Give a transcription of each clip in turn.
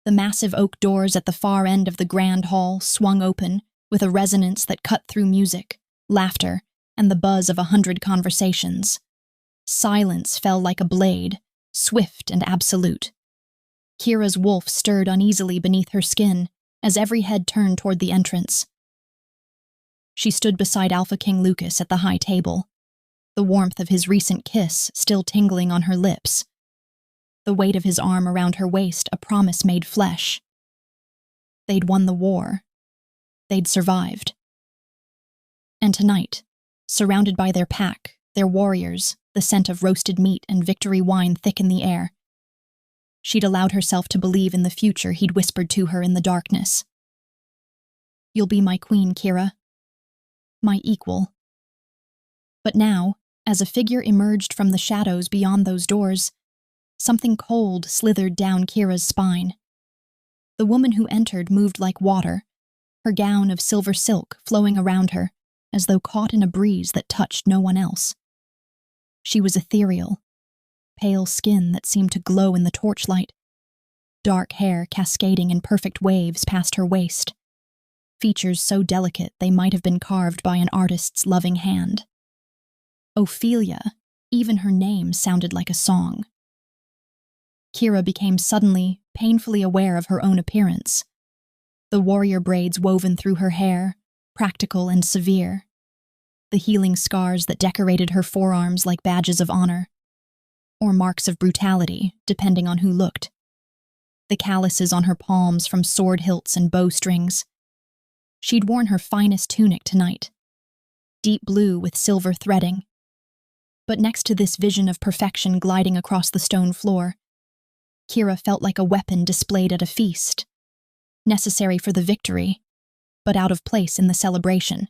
The massive oak doors at the far end of the grand hall swung open with a resonance that cut through music, laughter, and the buzz of 100 conversations. Silence fell like a blade, swift and absolute. Kira's wolf stirred uneasily beneath her skin as every head turned toward the entrance. She stood beside Alpha King Lucas at the high table, the warmth of his recent kiss still tingling on her lips, the weight of his arm around her waist a promise made flesh. They'd won the war. They'd survived. And tonight, surrounded by their pack, their warriors, the scent of roasted meat and victory wine thick in the air, she'd allowed herself to believe in the future he'd whispered to her in the darkness. "You'll be my queen, Kira. My equal." But now, as a figure emerged from the shadows beyond those doors, something cold slithered down Kira's spine. The woman who entered moved like water, her gown of silver silk flowing around her, as though caught in a breeze that touched no one else. She was ethereal, pale skin that seemed to glow in the torchlight, dark hair cascading in perfect waves past her waist, features so delicate they might have been carved by an artist's loving hand. Ophelia, even her name sounded like a song. Kira became suddenly, painfully aware of her own appearance. The warrior braids woven through her hair, practical and severe. The healing scars that decorated her forearms like badges of honor, or marks of brutality, depending on who looked. The calluses on her palms from sword hilts and bowstrings. She'd worn her finest tunic tonight, deep blue with silver threading. But next to this vision of perfection gliding across the stone floor, Kira felt like a weapon displayed at a feast, necessary for the victory, but out of place in the celebration.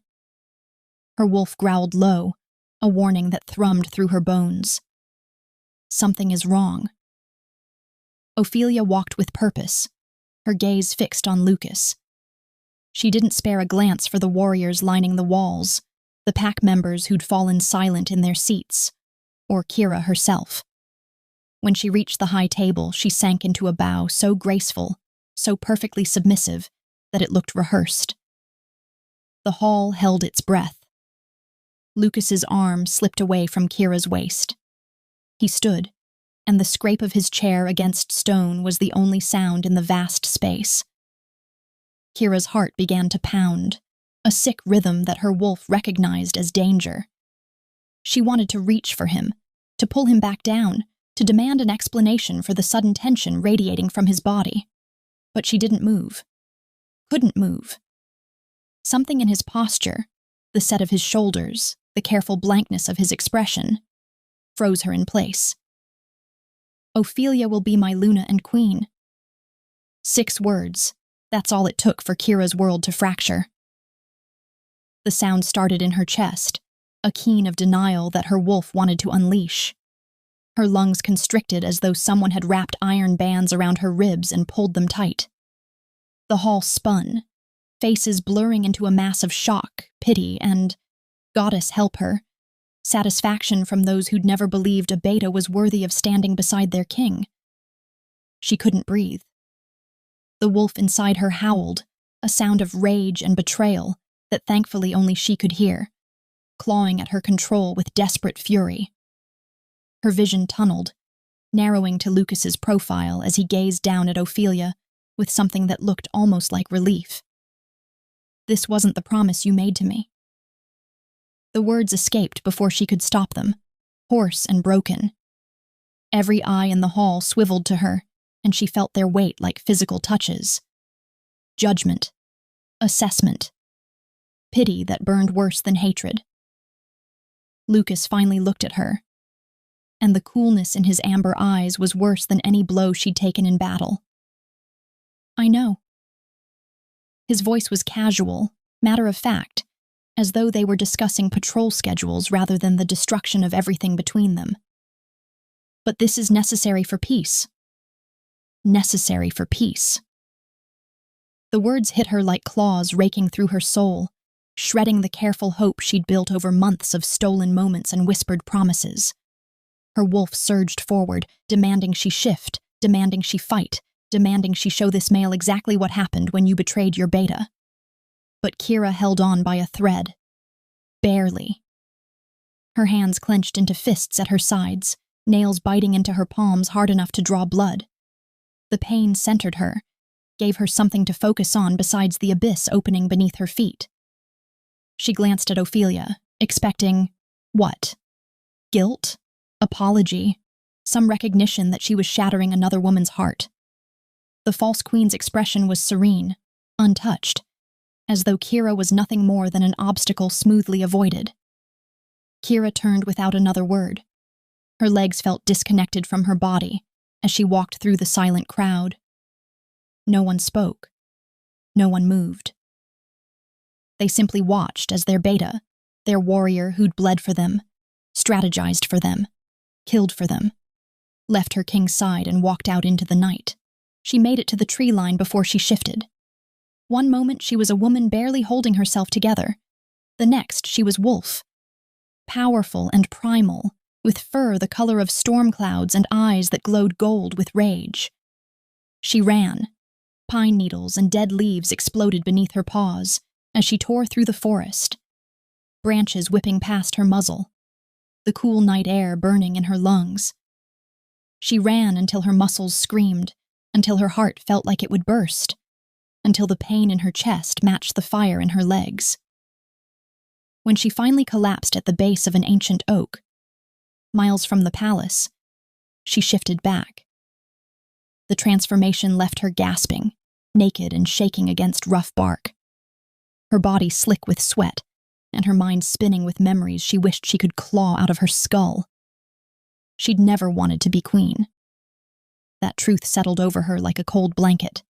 Her wolf growled low, a warning that thrummed through her bones. Something is wrong. Ophelia walked with purpose, her gaze fixed on Lucas. She didn't spare a glance for the warriors lining the walls, the pack members who'd fallen silent in their seats, or Kira herself. When she reached the high table, she sank into a bow so graceful, so perfectly submissive, that it looked rehearsed. The hall held its breath. Lucas's arm slipped away from Kira's waist. He stood, and the scrape of his chair against stone was the only sound in the vast space. Kira's heart began to pound, a sick rhythm that her wolf recognized as danger. She wanted to reach for him, to pull him back down, to demand an explanation for the sudden tension radiating from his body. But she didn't move. Couldn't move. Something in his posture, the set of his shoulders, the careful blankness of his expression, froze her in place. "Ophelia will be my Luna and queen." 6 words, that's all it took for Kira's world to fracture. The sound started in her chest, a keen of denial that her wolf wanted to unleash. Her lungs constricted as though someone had wrapped iron bands around her ribs and pulled them tight. The hall spun, faces blurring into a mass of shock, pity, and, goddess help her, satisfaction from those who'd never believed a beta was worthy of standing beside their king. She couldn't breathe. The wolf inside her howled, a sound of rage and betrayal that thankfully only she could hear, clawing at her control with desperate fury. Her vision tunneled, narrowing to Lucas's profile as he gazed down at Ophelia with something that looked almost like relief. "This wasn't the promise you made to me." The words escaped before she could stop them, hoarse and broken. Every eye in the hall swiveled to her, and she felt their weight like physical touches. Judgment, assessment, pity that burned worse than hatred. Lucas finally looked at her, and the coolness in his amber eyes was worse than any blow she'd taken in battle. "I know." His voice was casual, matter of fact, as though they were discussing patrol schedules rather than the destruction of everything between them. "But this is necessary for peace." Necessary for peace. The words hit her like claws raking through her soul, shredding the careful hope she'd built over months of stolen moments and whispered promises. Her wolf surged forward, demanding she shift, demanding she fight, demanding she show this male exactly what happened when you betrayed your beta. But Kira held on by a thread. Barely. Her hands clenched into fists at her sides, nails biting into her palms hard enough to draw blood. The pain centered her, gave her something to focus on besides the abyss opening beneath her feet. She glanced at Ophelia, expecting, what? Guilt? Apology? Some recognition that she was shattering another woman's heart. The false queen's expression was serene, untouched, as though Kira was nothing more than an obstacle smoothly avoided. Kira turned without another word. Her legs felt disconnected from her body as she walked through the silent crowd. No one spoke. No one moved. They simply watched as their beta, their warrior who'd bled for them, strategized for them, killed for them, left her king's side and walked out into the night. She made it to the tree line before she shifted. One moment she was a woman barely holding herself together. The next she was wolf. Powerful and primal, with fur the color of storm clouds and eyes that glowed gold with rage. She ran. Pine needles and dead leaves exploded beneath her paws as she tore through the forest, branches whipping past her muzzle, the cool night air burning in her lungs. She ran until her muscles screamed, until her heart felt like it would burst, until the pain in her chest matched the fire in her legs. When she finally collapsed at the base of an ancient oak, miles from the palace, she shifted back. The transformation left her gasping, naked and shaking against rough bark. Her body slick with sweat, and her mind spinning with memories she wished she could claw out of her skull. She'd never wanted to be queen. That truth settled over her like a cold blanket.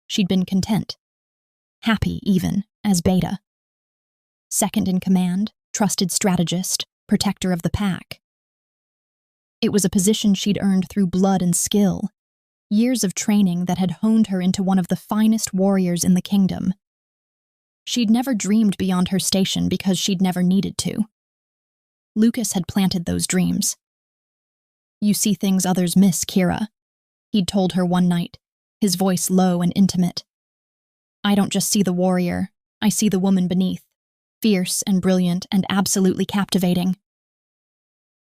She'd been content, happy even, as beta. Second in command, trusted strategist, protector of the pack. It was a position she'd earned through blood and skill, years of training that had honed her into one of the finest warriors in the kingdom. She'd never dreamed beyond her station because she'd never needed to. Lucas had planted those dreams. "You see things others miss, Kira," he'd told her one night, his voice low and intimate. "I don't just see the warrior, I see the woman beneath, fierce and brilliant and absolutely captivating."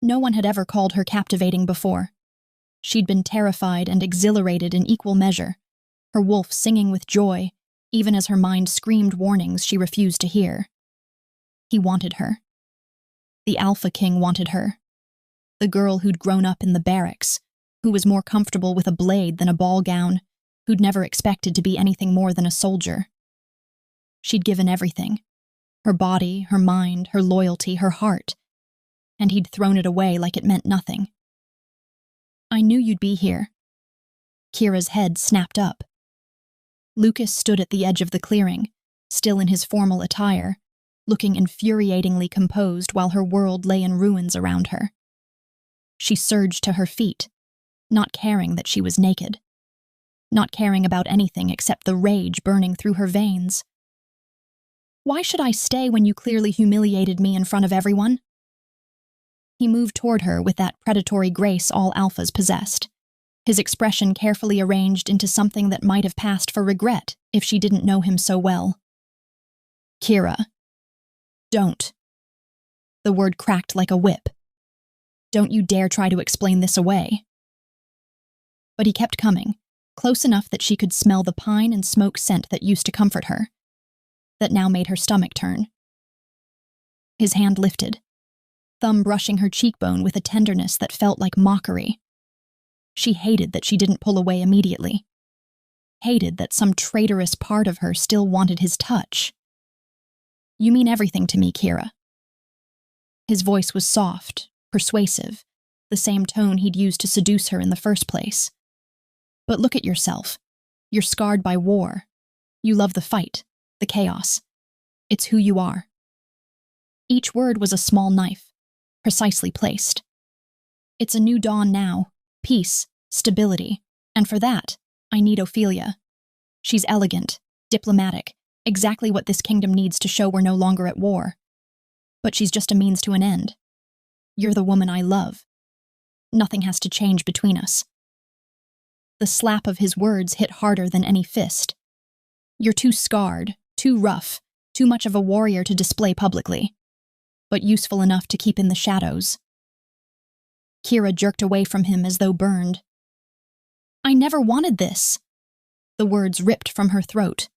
No one had ever called her captivating before. She'd been terrified and exhilarated in equal measure, her wolf singing with joy, even as her mind screamed warnings she refused to hear. He wanted her. The Alpha King wanted her. The girl who'd grown up in the barracks, who was more comfortable with a blade than a ball gown, who'd never expected to be anything more than a soldier. She'd given everything. Her body, her mind, her loyalty, her heart. And he'd thrown it away like it meant nothing. "I knew you'd be here." Kira's head snapped up. Lucas stood at the edge of the clearing, still in his formal attire, looking infuriatingly composed while her world lay in ruins around her. She surged to her feet, not caring that she was naked, not caring about anything except the rage burning through her veins. "Why should I stay when you clearly humiliated me in front of everyone?" He moved toward her with that predatory grace all alphas possessed, his expression carefully arranged into something that might have passed for regret if she didn't know him so well. "Kira, don't." The word cracked like a whip. "Don't you dare try to explain this away." But he kept coming, close enough that she could smell the pine and smoke scent that used to comfort her, that now made her stomach turn. His hand lifted, thumb brushing her cheekbone with a tenderness that felt like mockery. She hated that she didn't pull away immediately. Hated that some traitorous part of her still wanted his touch. "You mean everything to me, Kira." His voice was soft, persuasive, the same tone he'd used to seduce her in the first place. "But look at yourself. You're scarred by war. You love the fight, the chaos. It's who you are." Each word was a small knife, precisely placed. "It's a new dawn now, peace, stability, and for that, I need Ophelia. She's elegant, diplomatic, exactly what this kingdom needs to show we're no longer at war. But she's just a means to an end. You're the woman I love. Nothing has to change between us." The slap of his words hit harder than any fist. You're too scarred, too rough, too much of a warrior to display publicly, but useful enough to keep in the shadows. Kira jerked away from him as though burned. I never wanted this. The words ripped from her throat.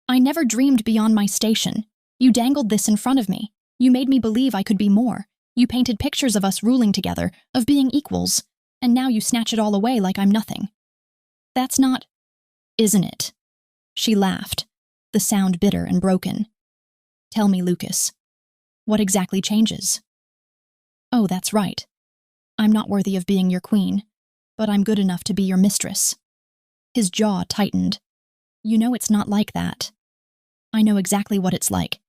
I never dreamed beyond my station. You dangled this in front of me. You made me believe I could be more. You painted pictures of us ruling together, of being equals, and now you snatch it all away like I'm nothing. That's not, isn't it? She laughed, the sound bitter and broken. Tell me, Lucas, what exactly changes? Oh, that's right. I'm not worthy of being your queen, but I'm good enough to be your mistress. His jaw tightened. You know it's not like that. I know exactly what it's like.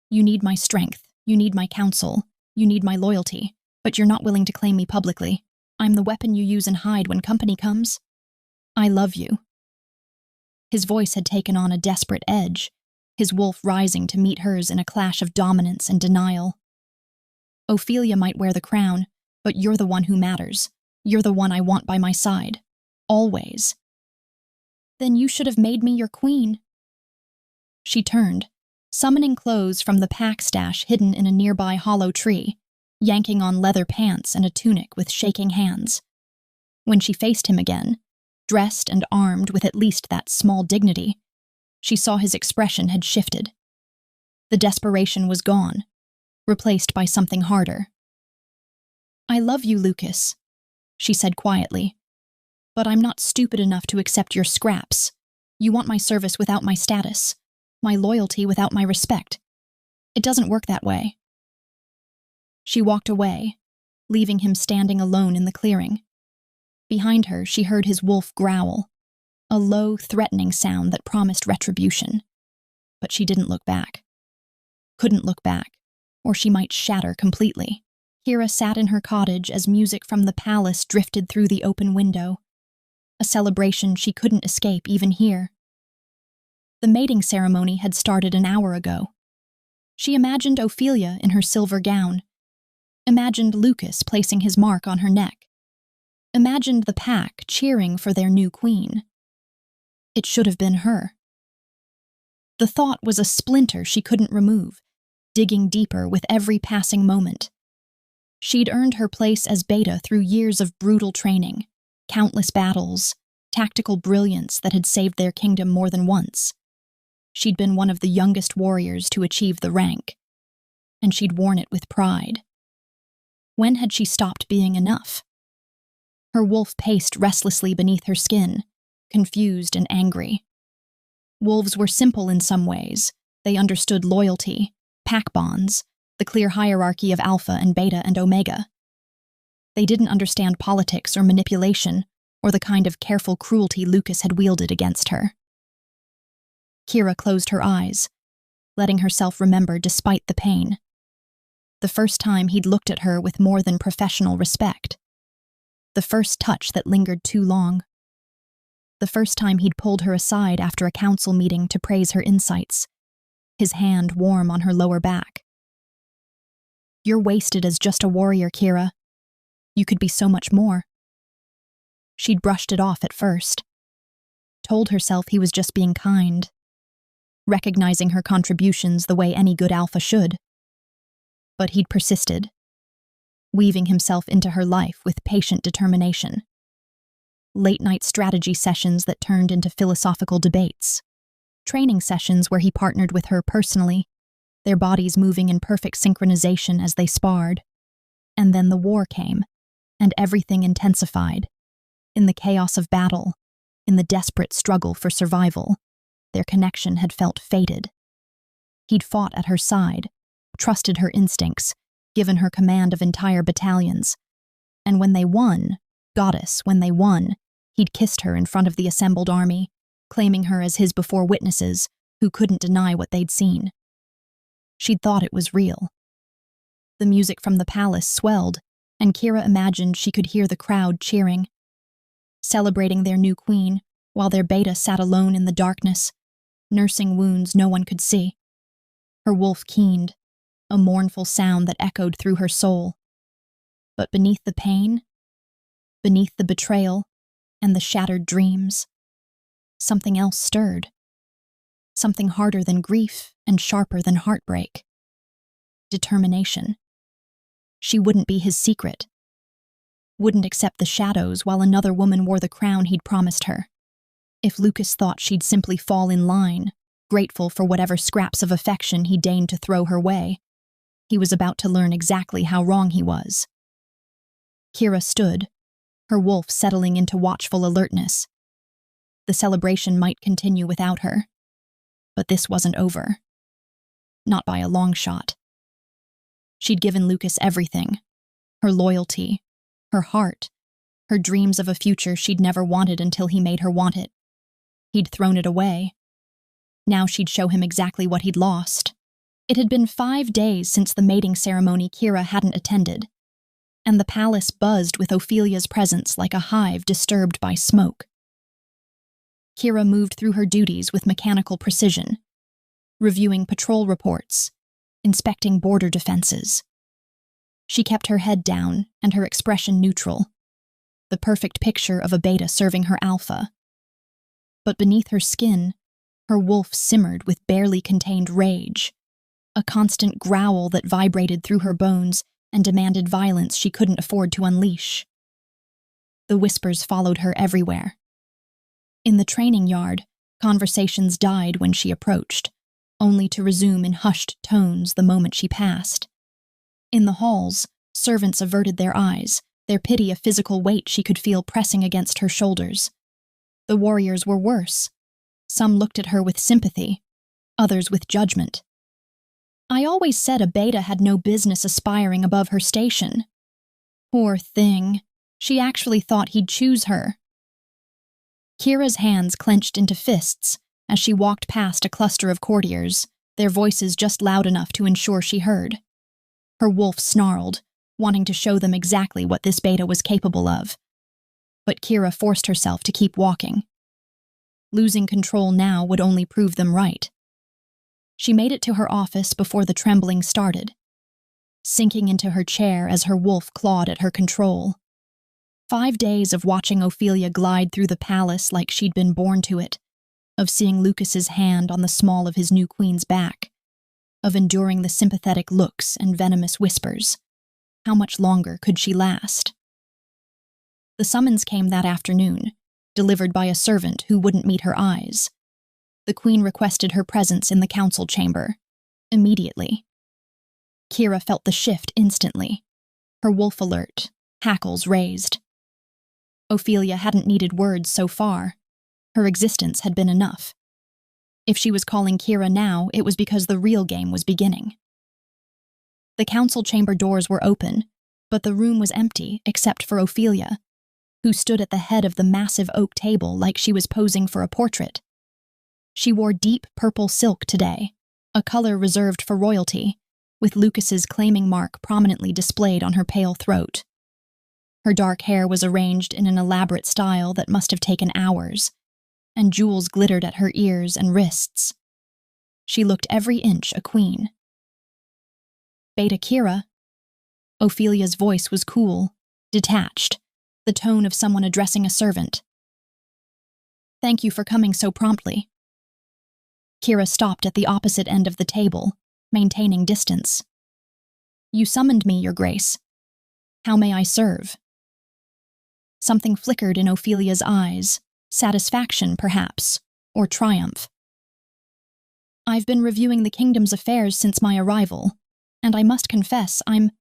You need my strength, you need my counsel, you need my loyalty, but you're not willing to claim me publicly. I'm the weapon you use and hide when company comes. I love you. His voice had taken on a desperate edge, his wolf rising to meet hers in a clash of dominance and denial. Ophelia might wear the crown, but you're the one who matters. You're the one I want by my side. Always. Then you should have made me your queen. She turned, summoning clothes from the pack stash hidden in a nearby hollow tree, yanking on leather pants and a tunic with shaking hands. When she faced him again, dressed and armed with at least that small dignity, she saw his expression had shifted. The desperation was gone, replaced by something harder. I love you, Lucas, she said quietly, but I'm not stupid enough to accept your scraps. You want my service without my status, my loyalty without my respect. It doesn't work that way. She walked away, leaving him standing alone in the clearing. Behind her, she heard his wolf growl, a low, threatening sound that promised retribution. But she didn't look back. Couldn't look back, or she might shatter completely. Kira sat in her cottage as music from the palace drifted through the open window, a celebration she couldn't escape even here. The mating ceremony had started an hour ago. She imagined Ophelia in her silver gown, imagined Lucas placing his mark on her neck, imagined the pack cheering for their new queen. It should have been her. The thought was a splinter she couldn't remove, digging deeper with every passing moment. She'd earned her place as Beta through years of brutal training, countless battles, tactical brilliance that had saved their kingdom more than once. She'd been one of the youngest warriors to achieve the rank, and she'd worn it with pride. When had she stopped being enough? Her wolf paced restlessly beneath her skin, confused and angry. Wolves were simple in some ways. They understood loyalty, pack bonds, the clear hierarchy of Alpha and Beta and Omega. They didn't understand politics or manipulation, or the kind of careful cruelty Lucas had wielded against her. Kira closed her eyes, letting herself remember despite the pain. The first time he'd looked at her with more than professional respect. The first touch that lingered too long. The first time he'd pulled her aside after a council meeting to praise her insights, his hand warm on her lower back. You're wasted as just a warrior, Kira. You could be so much more. She'd brushed it off at first, told herself he was just being kind, recognizing her contributions the way any good alpha should. But he'd persisted, weaving himself into her life with patient determination. Late-night strategy sessions that turned into philosophical debates, training sessions where he partnered with her personally, their bodies moving in perfect synchronization as they sparred. And then the war came, and everything intensified. In the chaos of battle, in the desperate struggle for survival, their connection had felt fated. He'd fought at her side, trusted her instincts, given her command of entire battalions. And when they won, goddess, when they won, he'd kissed her in front of the assembled army, claiming her as his before witnesses who couldn't deny what they'd seen. She'd thought it was real. The music from the palace swelled, and Kira imagined she could hear the crowd cheering, celebrating their new queen, while their Beta sat alone in the darkness, nursing wounds no one could see. Her wolf keened, a mournful sound that echoed through her soul. But beneath the pain, beneath the betrayal, and the shattered dreams. Something else stirred. Something harder than grief and sharper than heartbreak. Determination. She wouldn't be his secret. Wouldn't accept the shadows while another woman wore the crown he'd promised her. If Lucas thought she'd simply fall in line, grateful for whatever scraps of affection he deigned to throw her way, he was about to learn exactly how wrong he was. Kira stood, her wolf settling into watchful alertness. The celebration might continue without her, but this wasn't over. Not by a long shot. She'd given Lucas everything, her loyalty, her heart, her dreams of a future she'd never wanted until he made her want it. He'd thrown it away. Now she'd show him exactly what he'd lost. It had been 5 days since the mating ceremony Kira hadn't attended, and the palace buzzed with Ophelia's presence like a hive disturbed by smoke. Kira moved through her duties with mechanical precision, reviewing patrol reports, inspecting border defenses. She kept her head down and her expression neutral, the perfect picture of a beta serving her alpha. But beneath her skin, her wolf simmered with barely contained rage, a constant growl that vibrated through her bones and demanded violence she couldn't afford to unleash. The whispers followed her everywhere. In the training yard, conversations died when she approached, only to resume in hushed tones the moment she passed. In the halls, servants averted their eyes, their pity a physical weight she could feel pressing against her shoulders. The warriors were worse. Some looked at her with sympathy, others with judgment. I always said a beta had no business aspiring above her station. Poor thing, she actually thought he'd choose her. Kira's hands clenched into fists as she walked past a cluster of courtiers, their voices just loud enough to ensure she heard. Her wolf snarled, wanting to show them exactly what this beta was capable of. But Kira forced herself to keep walking. Losing control now would only prove them right. She made it to her office before the trembling started, sinking into her chair as her wolf clawed at her control. 5 days of watching Ophelia glide through the palace like she'd been born to it, of seeing Lucas's hand on the small of his new queen's back, of enduring the sympathetic looks and venomous whispers. How much longer could she last? The summons came that afternoon, delivered by a servant who wouldn't meet her eyes. The queen requested her presence in the council chamber, immediately. Kira felt the shift instantly, her wolf alert, hackles raised. Ophelia hadn't needed words so far. Her existence had been enough. If she was calling Kira now, it was because the real game was beginning. The council chamber doors were open, but the room was empty except for Ophelia, who stood at the head of the massive oak table like she was posing for a portrait. She wore deep purple silk today, a color reserved for royalty, with Lucas's claiming mark prominently displayed on her pale throat. Her dark hair was arranged in an elaborate style that must have taken hours, and jewels glittered at her ears and wrists. She looked every inch a queen. Beta Kira. Ophelia's voice was cool, detached, the tone of someone addressing a servant. Thank you for coming so promptly. Kira stopped at the opposite end of the table, maintaining distance. You summoned me, Your Grace. How may I serve? Something flickered in Ophelia's eyes, satisfaction, perhaps, or triumph. I've been reviewing the kingdom's affairs since my arrival, and I must confess I'm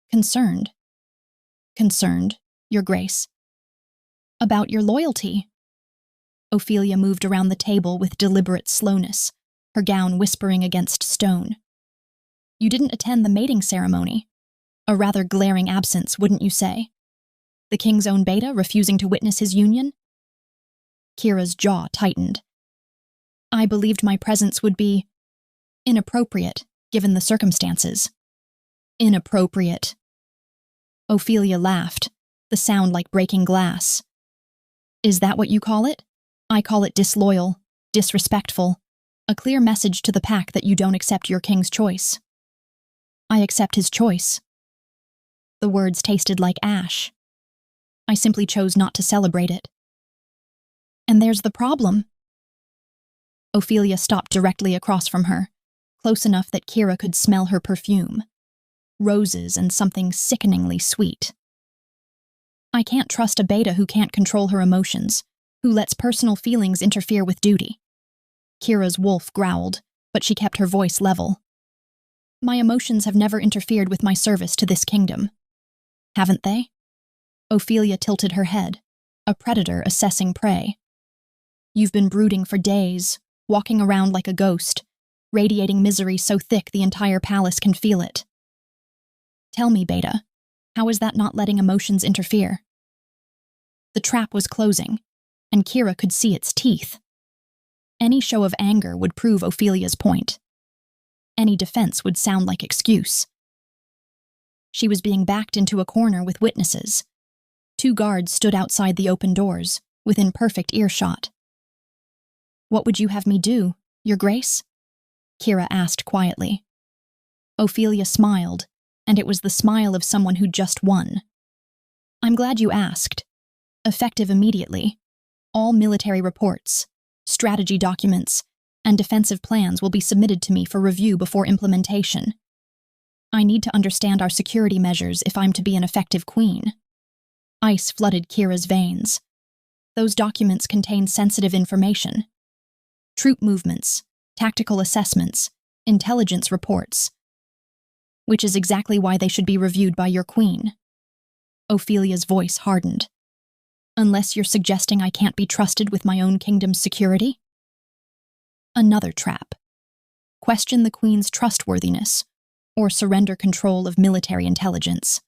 concerned. Concerned, Your Grace. About your loyalty. Ophelia moved around the table with deliberate slowness, her gown whispering against stone. You didn't attend the mating ceremony. A rather glaring absence, wouldn't you say? The king's own beta refusing to witness his union? Kira's jaw tightened. I believed my presence would be inappropriate, given the circumstances. Inappropriate. Ophelia laughed, the sound like breaking glass. Is that what you call it? I call it disloyal, disrespectful, a clear message to the pack that you don't accept your king's choice. I accept his choice. The words tasted like ash. I simply chose not to celebrate it. And there's the problem. Ophelia stopped directly across from her, close enough that Kira could smell her perfume. Roses and something sickeningly sweet. I can't trust a beta who can't control her emotions, who lets personal feelings interfere with duty. Kira's wolf growled, but she kept her voice level. My emotions have never interfered with my service to this kingdom. Haven't they? Ophelia tilted her head, a predator assessing prey. You've been brooding for days, walking around like a ghost, radiating misery so thick the entire palace can feel it. Tell me, Beta, how is that not letting emotions interfere? The trap was closing, and Kira could see its teeth. Any show of anger would prove Ophelia's point. Any defense would sound like excuse. She was being backed into a corner with witnesses. 2 guards stood outside the open doors, within perfect earshot. What would you have me do, Your Grace? Kira asked quietly. Ophelia smiled, and it was the smile of someone who'd just won. I'm glad you asked. Effective immediately. All military reports, strategy documents, and defensive plans will be submitted to me for review before implementation. I need to understand our security measures if I'm to be an effective queen. Ice flooded Kira's veins. Those documents contain sensitive information. Troop movements, tactical assessments, intelligence reports. Which is exactly why they should be reviewed by your queen. Ophelia's voice hardened. Unless you're suggesting I can't be trusted with my own kingdom's security? Another trap. Question the queen's trustworthiness, or surrender control of military intelligence.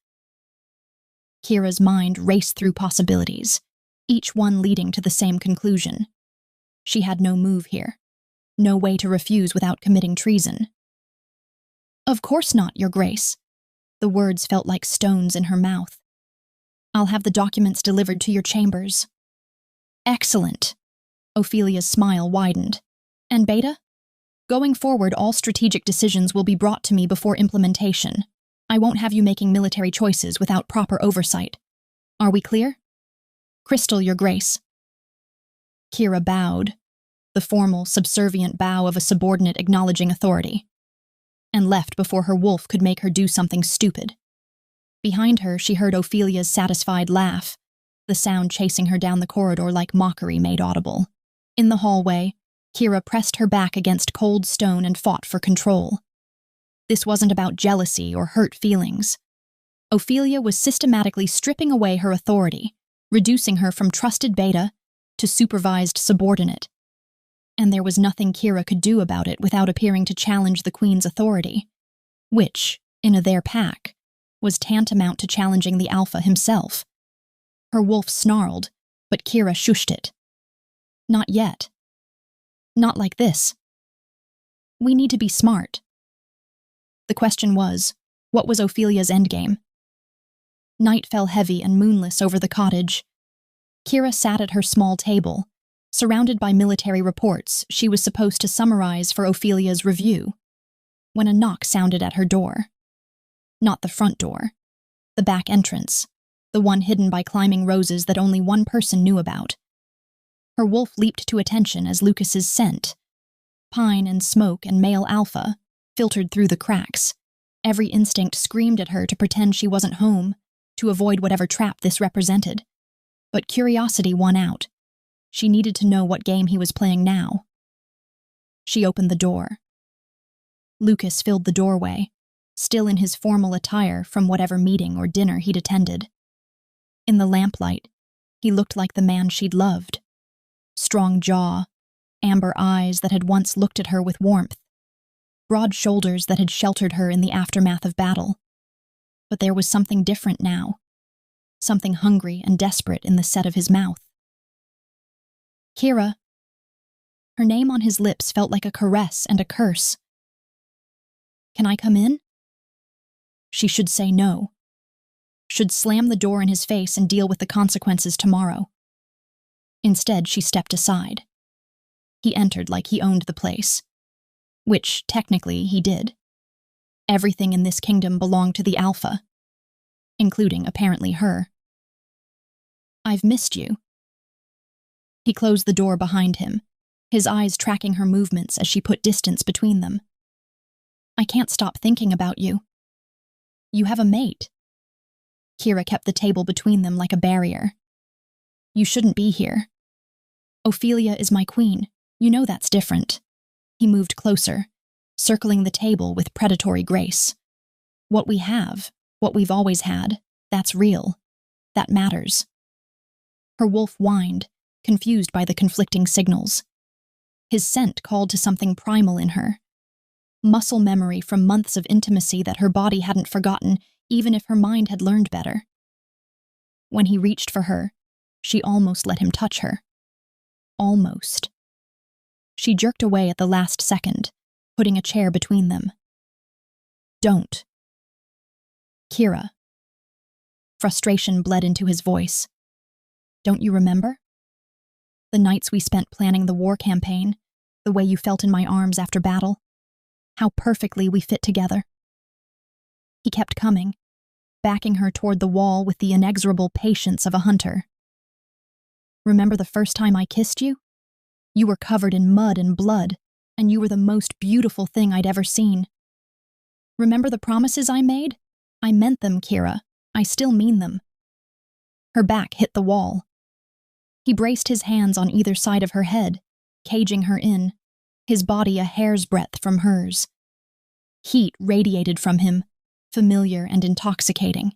Kira's mind raced through possibilities, each one leading to the same conclusion. She had no move here, no way to refuse without committing treason. Of course not, Your Grace. The words felt like stones in her mouth. I'll have the documents delivered to your chambers. Excellent. Ophelia's smile widened. And Beta? Going forward, all strategic decisions will be brought to me before implementation. I won't have you making military choices without proper oversight. Are we clear? Crystal, Your Grace. Kira bowed, the formal, subservient bow of a subordinate acknowledging authority, and left before her wolf could make her do something stupid. Behind her, she heard Ophelia's satisfied laugh, the sound chasing her down the corridor like mockery made audible. In the hallway, Kira pressed her back against cold stone and fought for control. This wasn't about jealousy or hurt feelings. Ophelia was systematically stripping away her authority, reducing her from trusted beta to supervised subordinate. And there was nothing Kira could do about it without appearing to challenge the queen's authority, which, in their pack, was tantamount to challenging the Alpha himself. Her wolf snarled, but Kira shushed it. Not yet. Not like this. We need to be smart. The question was, what was Ophelia's endgame? Night fell heavy and moonless over the cottage. Kira sat at her small table, surrounded by military reports she was supposed to summarize for Ophelia's review, when a knock sounded at her door. Not the front door, the back entrance, the one hidden by climbing roses that only one person knew about. Her wolf leaped to attention as Lucas's scent, pine and smoke and male alpha, filtered through the cracks. Every instinct screamed at her to pretend she wasn't home, to avoid whatever trap this represented. But curiosity won out. She needed to know what game he was playing now. She opened the door. Lucas filled the doorway, still in his formal attire from whatever meeting or dinner he'd attended. In the lamplight, he looked like the man she'd loved. Strong jaw, amber eyes that had once looked at her with warmth, broad shoulders that had sheltered her in the aftermath of battle. But there was something different now, something hungry and desperate in the set of his mouth. Kira. Her name on his lips felt like a caress and a curse. Can I come in? She should say no. Should slam the door in his face and deal with the consequences tomorrow. Instead, she stepped aside. He entered like he owned the place, which, technically, he did. Everything in this kingdom belonged to the Alpha, including, apparently, her. I've missed you. He closed the door behind him, his eyes tracking her movements as she put distance between them. I can't stop thinking about you. You have a mate. Kira kept the table between them like a barrier. You shouldn't be here. Ophelia is my queen. You know that's different. He moved closer, circling the table with predatory grace. What we have, what we've always had, that's real. That matters. Her wolf whined, confused by the conflicting signals. His scent called to something primal in her. Muscle memory from months of intimacy that her body hadn't forgotten, even if her mind had learned better. When he reached for her, she almost let him touch her. Almost. She jerked away at the last second, putting a chair between them. Don't. Kira. Frustration bled into his voice. Don't you remember? The nights we spent planning the war campaign, the way you felt in my arms after battle, how perfectly we fit together. He kept coming, backing her toward the wall with the inexorable patience of a hunter. Remember the first time I kissed you? You were covered in mud and blood, and you were the most beautiful thing I'd ever seen. Remember the promises I made? I meant them, Kira. I still mean them. Her back hit the wall. He braced his hands on either side of her head, caging her in, his body a hair's breadth from hers. Heat radiated from him, familiar and intoxicating.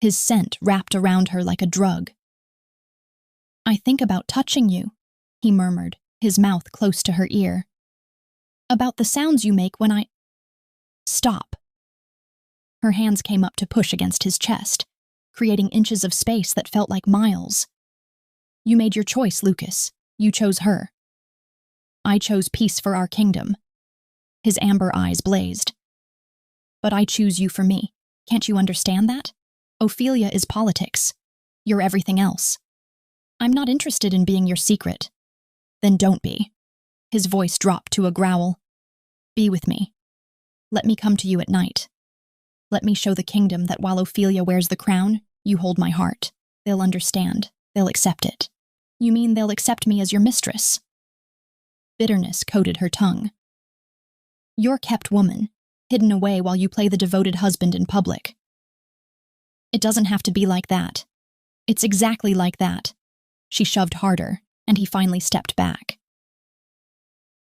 His scent wrapped around her like a drug. I think about touching you, he murmured, his mouth close to her ear. About the sounds you make when I... Stop. Her hands came up to push against his chest, creating inches of space that felt like miles. You made your choice, Lucas. You chose her. I chose peace for our kingdom. His amber eyes blazed. But I choose you for me. Can't you understand that? Ophelia is politics. You're everything else. I'm not interested in being your secret. Then don't be. His voice dropped to a growl. Be with me. Let me come to you at night. Let me show the kingdom that while Ophelia wears the crown, you hold my heart. They'll understand. They'll accept it. You mean they'll accept me as your mistress? Bitterness coated her tongue. You're kept woman, hidden away while you play the devoted husband in public. It doesn't have to be like that. It's exactly like that. She shoved harder, and he finally stepped back.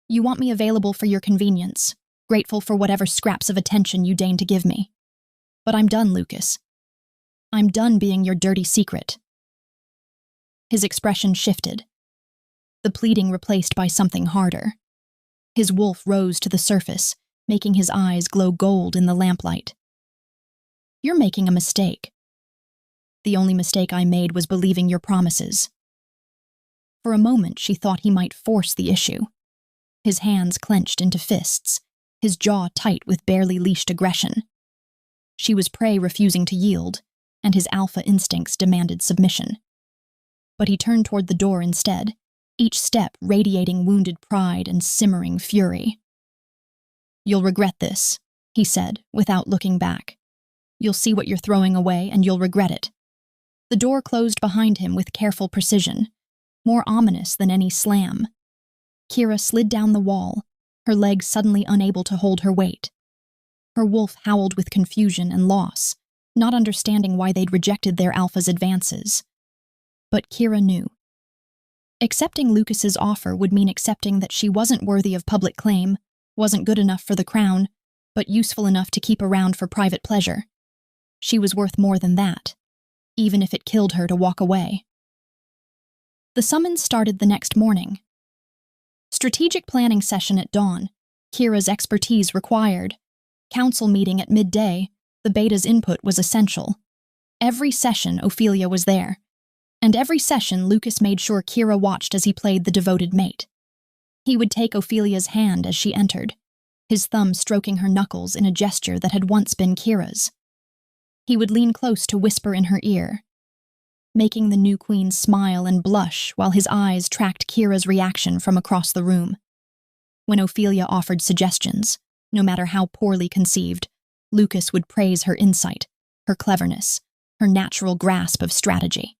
You want me available for your convenience, grateful for whatever scraps of attention you deign to give me. But I'm done, Lucas. I'm done being your dirty secret. His expression shifted, the pleading replaced by something harder. His wolf rose to the surface, making his eyes glow gold in the lamplight. You're making a mistake. The only mistake I made was believing your promises. For a moment, she thought he might force the issue. His hands clenched into fists, his jaw tight with barely leashed aggression. She was prey refusing to yield, and his alpha instincts demanded submission. But he turned toward the door instead, each step radiating wounded pride and simmering fury. You'll regret this, he said, without looking back. You'll see what you're throwing away, and you'll regret it. The door closed behind him with careful precision, more ominous than any slam. Kira slid down the wall, her legs suddenly unable to hold her weight. Her wolf howled with confusion and loss, not understanding why they'd rejected their alpha's advances. But Kira knew. Accepting Lucas's offer would mean accepting that she wasn't worthy of public claim, wasn't good enough for the crown, but useful enough to keep around for private pleasure. She was worth more than that, even if it killed her to walk away. The summons started the next morning. Strategic planning session at dawn, Kira's expertise required. Council meeting at midday, the beta's input was essential. Every session, Ophelia was there. And every session, Lucas made sure Kira watched as he played the devoted mate. He would take Ophelia's hand as she entered, his thumb stroking her knuckles in a gesture that had once been Kira's. He would lean close to whisper in her ear, making the new queen smile and blush while his eyes tracked Kira's reaction from across the room. When Ophelia offered suggestions, no matter how poorly conceived, Lucas would praise her insight, her cleverness, her natural grasp of strategy.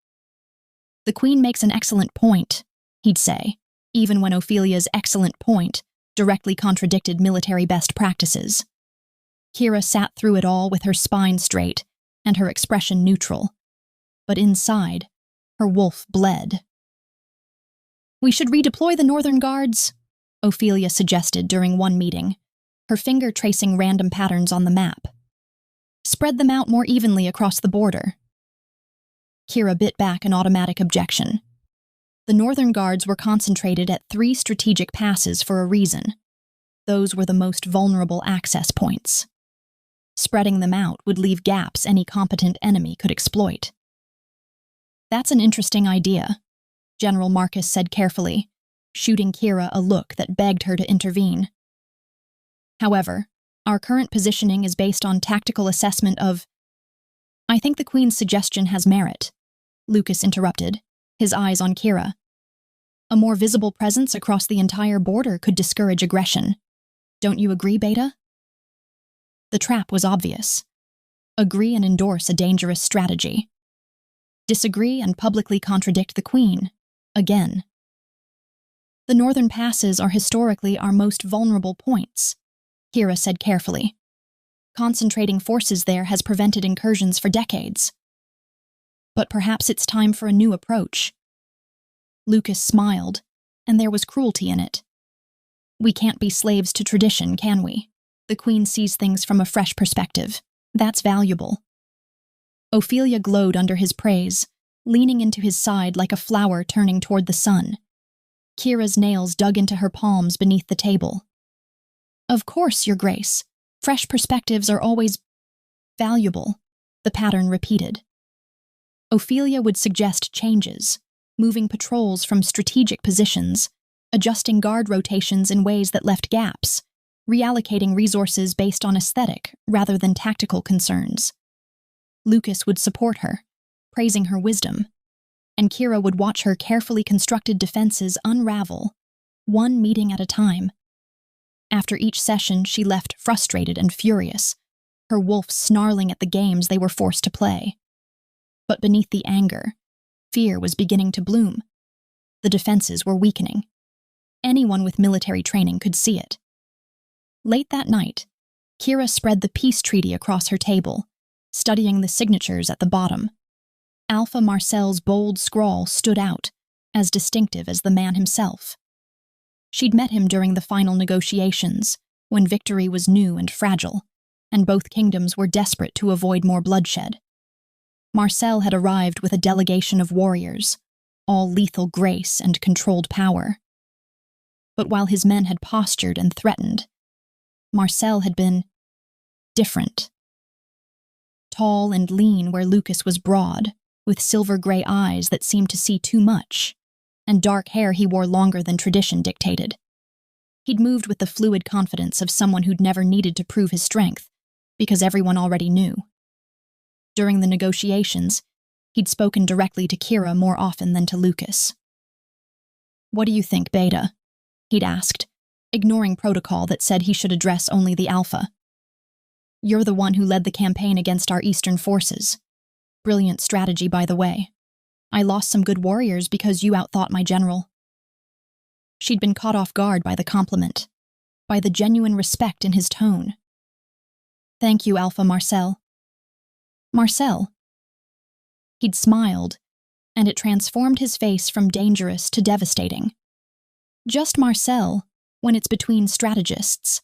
The queen makes an excellent point, he'd say, even when Ophelia's excellent point directly contradicted military best practices. Kira sat through it all with her spine straight and her expression neutral. But inside, her wolf bled. "We should redeploy the Northern Guards," Ophelia suggested during one meeting, her finger tracing random patterns on the map. "Spread them out more evenly across the border." Kira bit back an automatic objection. The Northern Guards were concentrated at 3 strategic passes for a reason. Those were the most vulnerable access points. Spreading them out would leave gaps any competent enemy could exploit. "That's an interesting idea," General Marcus said carefully, shooting Kira a look that begged her to intervene. "However, our current positioning is based on tactical assessment of—" "I think the Queen's suggestion has merit," Lucas interrupted, his eyes on Kira. "A more visible presence across the entire border could discourage aggression. Don't you agree, Beta?" The trap was obvious. Agree and endorse a dangerous strategy. Disagree and publicly contradict the Queen, again. "The northern passes are historically our most vulnerable points," Kira said carefully. "Concentrating forces there has prevented incursions for decades. But perhaps it's time for a new approach." Lucas smiled, and there was cruelty in it. "We can't be slaves to tradition, can we? The Queen sees things from a fresh perspective. That's valuable." Ophelia glowed under his praise, leaning into his side like a flower turning toward the sun. Kira's nails dug into her palms beneath the table. "Of course, Your Grace. Fresh perspectives are always valuable," the pattern repeated. Ophelia would suggest changes, moving patrols from strategic positions, adjusting guard rotations in ways that left gaps, reallocating resources based on aesthetic rather than tactical concerns. Lucas would support her, praising her wisdom, and Kira would watch her carefully constructed defenses unravel, one meeting at a time. After each session, she left frustrated and furious, her wolf snarling at the games they were forced to play. But beneath the anger, fear was beginning to bloom. The defenses were weakening. Anyone with military training could see it. Late that night, Kira spread the peace treaty across her table, studying the signatures at the bottom. Alpha Marcel's bold scrawl stood out, as distinctive as the man himself. She'd met him during the final negotiations, when victory was new and fragile, and both kingdoms were desperate to avoid more bloodshed. Marcel had arrived with a delegation of warriors, all lethal grace and controlled power. But while his men had postured and threatened, Marcel had been different. Tall and lean where Lucas was broad, with silver-gray eyes that seemed to see too much, and dark hair he wore longer than tradition dictated. He'd moved with the fluid confidence of someone who'd never needed to prove his strength, because everyone already knew. During the negotiations, he'd spoken directly to Kira more often than to Lucas. "What do you think, Beta?" he'd asked, ignoring protocol that said he should address only the Alpha. "You're the one who led the campaign against our eastern forces. Brilliant strategy, by the way. I lost some good warriors because you outthought my general." She'd been caught off guard by the compliment, by the genuine respect in his tone. "Thank you, Alpha Marcel." "Marcel?" He'd smiled, and it transformed his face from dangerous to devastating. "Just Marcel, when it's between strategists.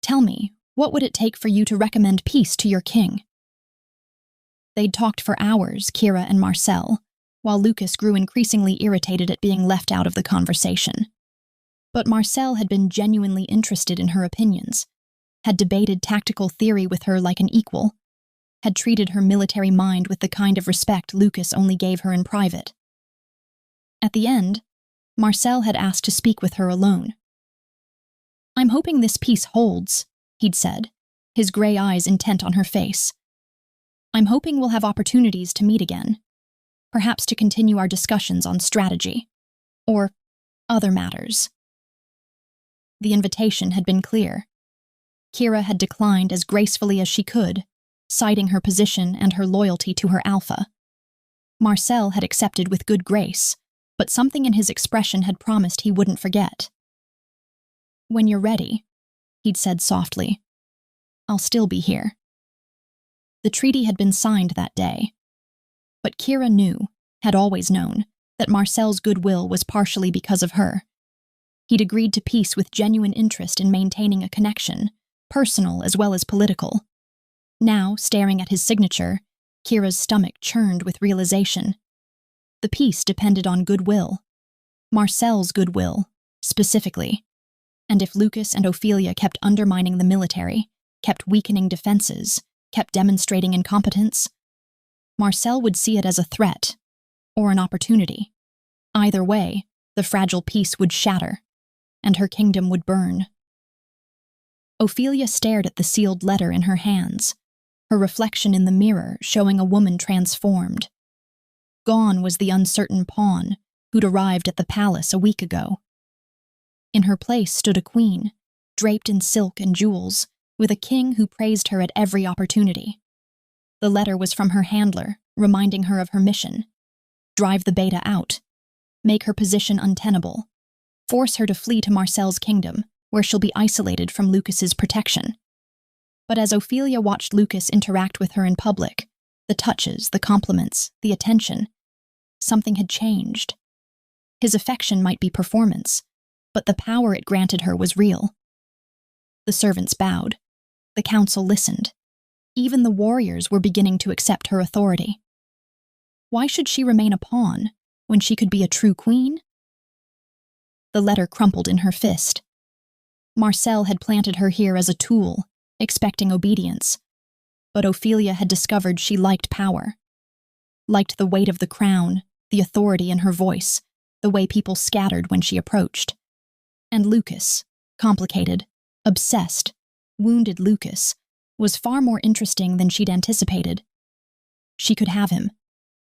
Tell me, what would it take for you to recommend peace to your king?" They'd talked for hours, Kira and Marcel, while Lucas grew increasingly irritated at being left out of the conversation. But Marcel had been genuinely interested in her opinions, had debated tactical theory with her like an equal, had treated her military mind with the kind of respect Lucas only gave her in private. At the end, Marcel had asked to speak with her alone. "I'm hoping this peace holds," he'd said, his gray eyes intent on her face. "I'm hoping we'll have opportunities to meet again, perhaps to continue our discussions on strategy, or other matters." The invitation had been clear. Kira had declined as gracefully as she could, citing her position and her loyalty to her Alpha. Marcel had accepted with good grace, but something in his expression had promised he wouldn't forget. "When you're ready," he'd said softly, "I'll still be here." The treaty had been signed that day, but Kira knew, had always known, that Marcel's goodwill was partially because of her. He'd agreed to peace with genuine interest in maintaining a connection, personal as well as political. Now, staring at his signature, Kira's stomach churned with realization. The peace depended on goodwill. Marcel's goodwill, specifically. And if Lucas and Ophelia kept undermining the military, kept weakening defenses, kept demonstrating incompetence, Marcel would see it as a threat, or an opportunity. Either way, the fragile peace would shatter, and her kingdom would burn. Ophelia stared at the sealed letter in her hands, her reflection in the mirror showing a woman transformed. Gone was the uncertain pawn who'd arrived at the palace a week ago. In her place stood a queen, draped in silk and jewels, with a king who praised her at every opportunity. The letter was from her handler, reminding her of her mission. Drive the beta out. Make her position untenable. Force her to flee to Marcel's kingdom, where she'll be isolated from Lucas's protection. But as Ophelia watched Lucas interact with her in public, the touches, the compliments, the attention, something had changed. His affection might be performance, but the power it granted her was real. The servants bowed. The council listened. Even the warriors were beginning to accept her authority. Why should she remain a pawn when she could be a true queen? The letter crumpled in her fist. Marcel had planted her here as a tool, expecting obedience, but Ophelia had discovered she liked power. Liked the weight of the crown, the authority in her voice, the way people scattered when she approached. And Lucas, complicated, obsessed, wounded Lucas, was far more interesting than she'd anticipated. She could have him,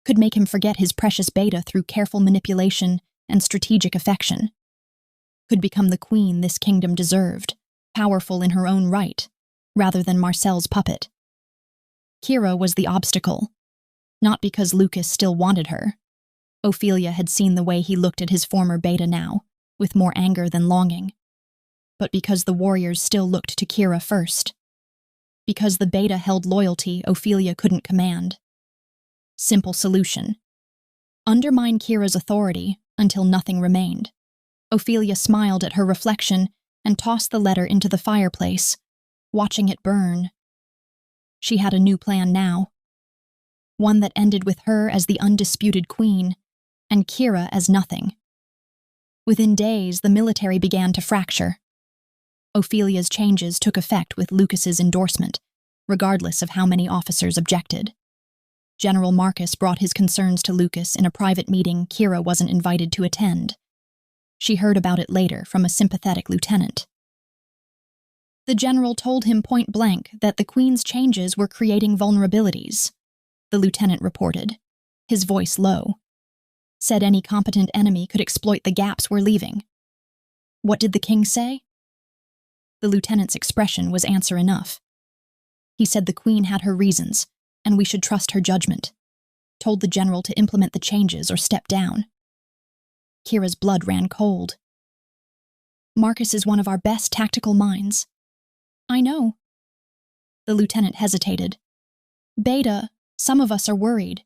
could make him forget his precious beta through careful manipulation and strategic affection. Could become the queen this kingdom deserved, powerful in her own right, rather than Marcel's puppet. Kira was the obstacle, not because Lucas still wanted her. Ophelia had seen the way he looked at his former beta now, with more anger than longing. But because the warriors still looked to Kira first. Because the beta held loyalty Ophelia couldn't command. Simple solution. Undermine Kira's authority until nothing remained. Ophelia smiled at her reflection and tossed the letter into the fireplace, watching it burn. She had a new plan now. One that ended with her as the undisputed queen, and Kira as nothing. Within days, the military began to fracture. Ophelia's changes took effect with Lucas's endorsement, regardless of how many officers objected. General Marcus brought his concerns to Lucas in a private meeting Kira wasn't invited to attend. She heard about it later from a sympathetic lieutenant. The general told him point blank that the Queen's changes were creating vulnerabilities, the lieutenant reported, his voice low. Said any competent enemy could exploit the gaps we're leaving. What did the king say? The lieutenant's expression was answer enough. He said the Queen had her reasons, and we should trust her judgment. Told the general to implement the changes or step down. Kira's blood ran cold. Marcus is one of our best tactical minds. I know. The lieutenant hesitated. Beta, some of us are worried.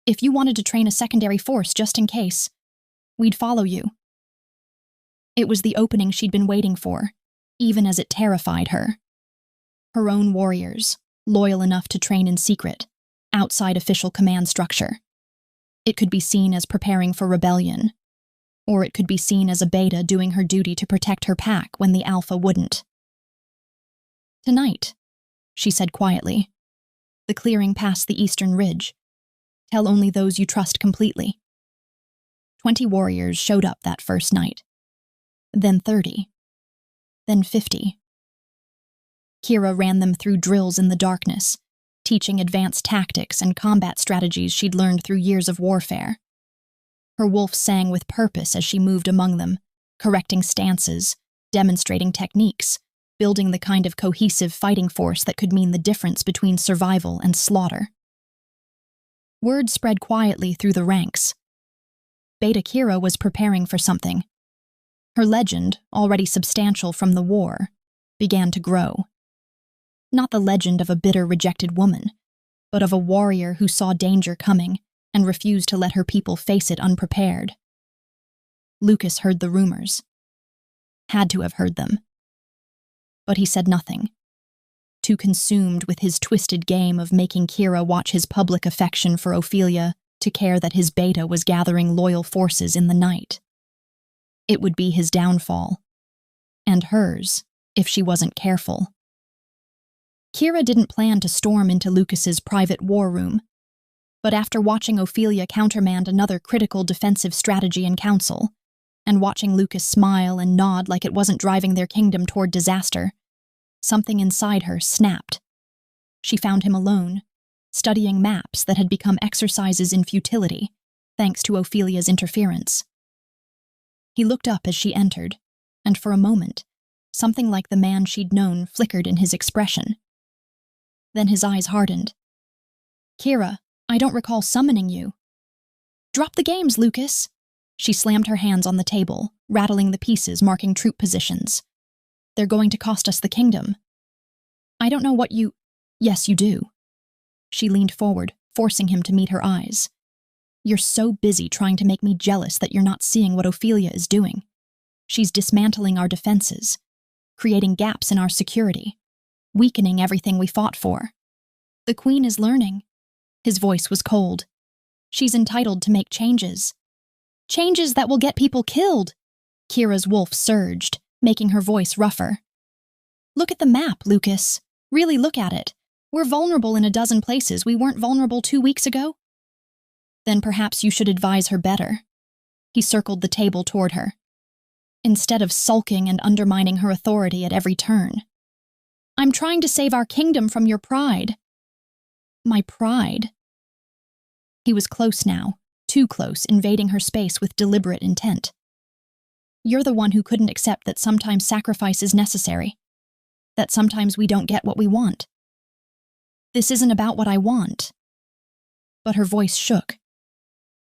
If you wanted to train a secondary force just in case, we'd follow you. It was the opening she'd been waiting for, even as it terrified her. Her own warriors, loyal enough to train in secret, outside official command structure. It could be seen as preparing for rebellion, or it could be seen as a beta doing her duty to protect her pack when the Alpha wouldn't. Tonight, she said quietly. The clearing past the eastern ridge. Tell only those you trust completely. 20 warriors showed up that first night. Then 30. Then 50. Kira ran them through drills in the darkness, teaching advanced tactics and combat strategies she'd learned through years of warfare. Her wolf sang with purpose as she moved among them, correcting stances, demonstrating techniques, building the kind of cohesive fighting force that could mean the difference between survival and slaughter. Word spread quietly through the ranks. Beta Kira was preparing for something. Her legend, already substantial from the war, began to grow. Not the legend of a bitter, rejected woman, but of a warrior who saw danger coming and refused to let her people face it unprepared. Lucas heard the rumors. Had to have heard them. But he said nothing, too consumed with his twisted game of making Kira watch his public affection for Ophelia to care that his beta was gathering loyal forces in the night. It would be his downfall, and hers, if she wasn't careful. Kira didn't plan to storm into Lucas's private war room, but after watching Ophelia countermand another critical defensive strategy in council, and watching Lucas smile and nod like it wasn't driving their kingdom toward disaster, something inside her snapped. She found him alone, studying maps that had become exercises in futility, thanks to Ophelia's interference. He looked up as she entered, and for a moment, something like the man she'd known flickered in his expression. Then his eyes hardened. "Kira, I don't recall summoning you." "Drop the games, Lucas." She slammed her hands on the table, rattling the pieces marking troop positions. "They're going to cost us the kingdom." "I don't know what you—" "Yes, you do." She leaned forward, forcing him to meet her eyes. "You're so busy trying to make me jealous that you're not seeing what Ophelia is doing. She's dismantling our defenses, creating gaps in our security, weakening everything we fought for. The Queen is learning." His voice was cold. "She's entitled to make changes. Changes that will get people killed." Kira's wolf surged, making her voice rougher. "Look at the map, Lucas. Really look at it. We're vulnerable in a dozen places we weren't vulnerable 2 weeks ago." "Then perhaps you should advise her better." He circled the table toward her, instead of sulking and undermining her authority at every turn. "I'm trying to save our kingdom from your pride." "My pride?" He was close now, too close, invading her space with deliberate intent. "You're the one who couldn't accept that sometimes sacrifice is necessary, that sometimes we don't get what we want." "This isn't about what I want." But her voice shook.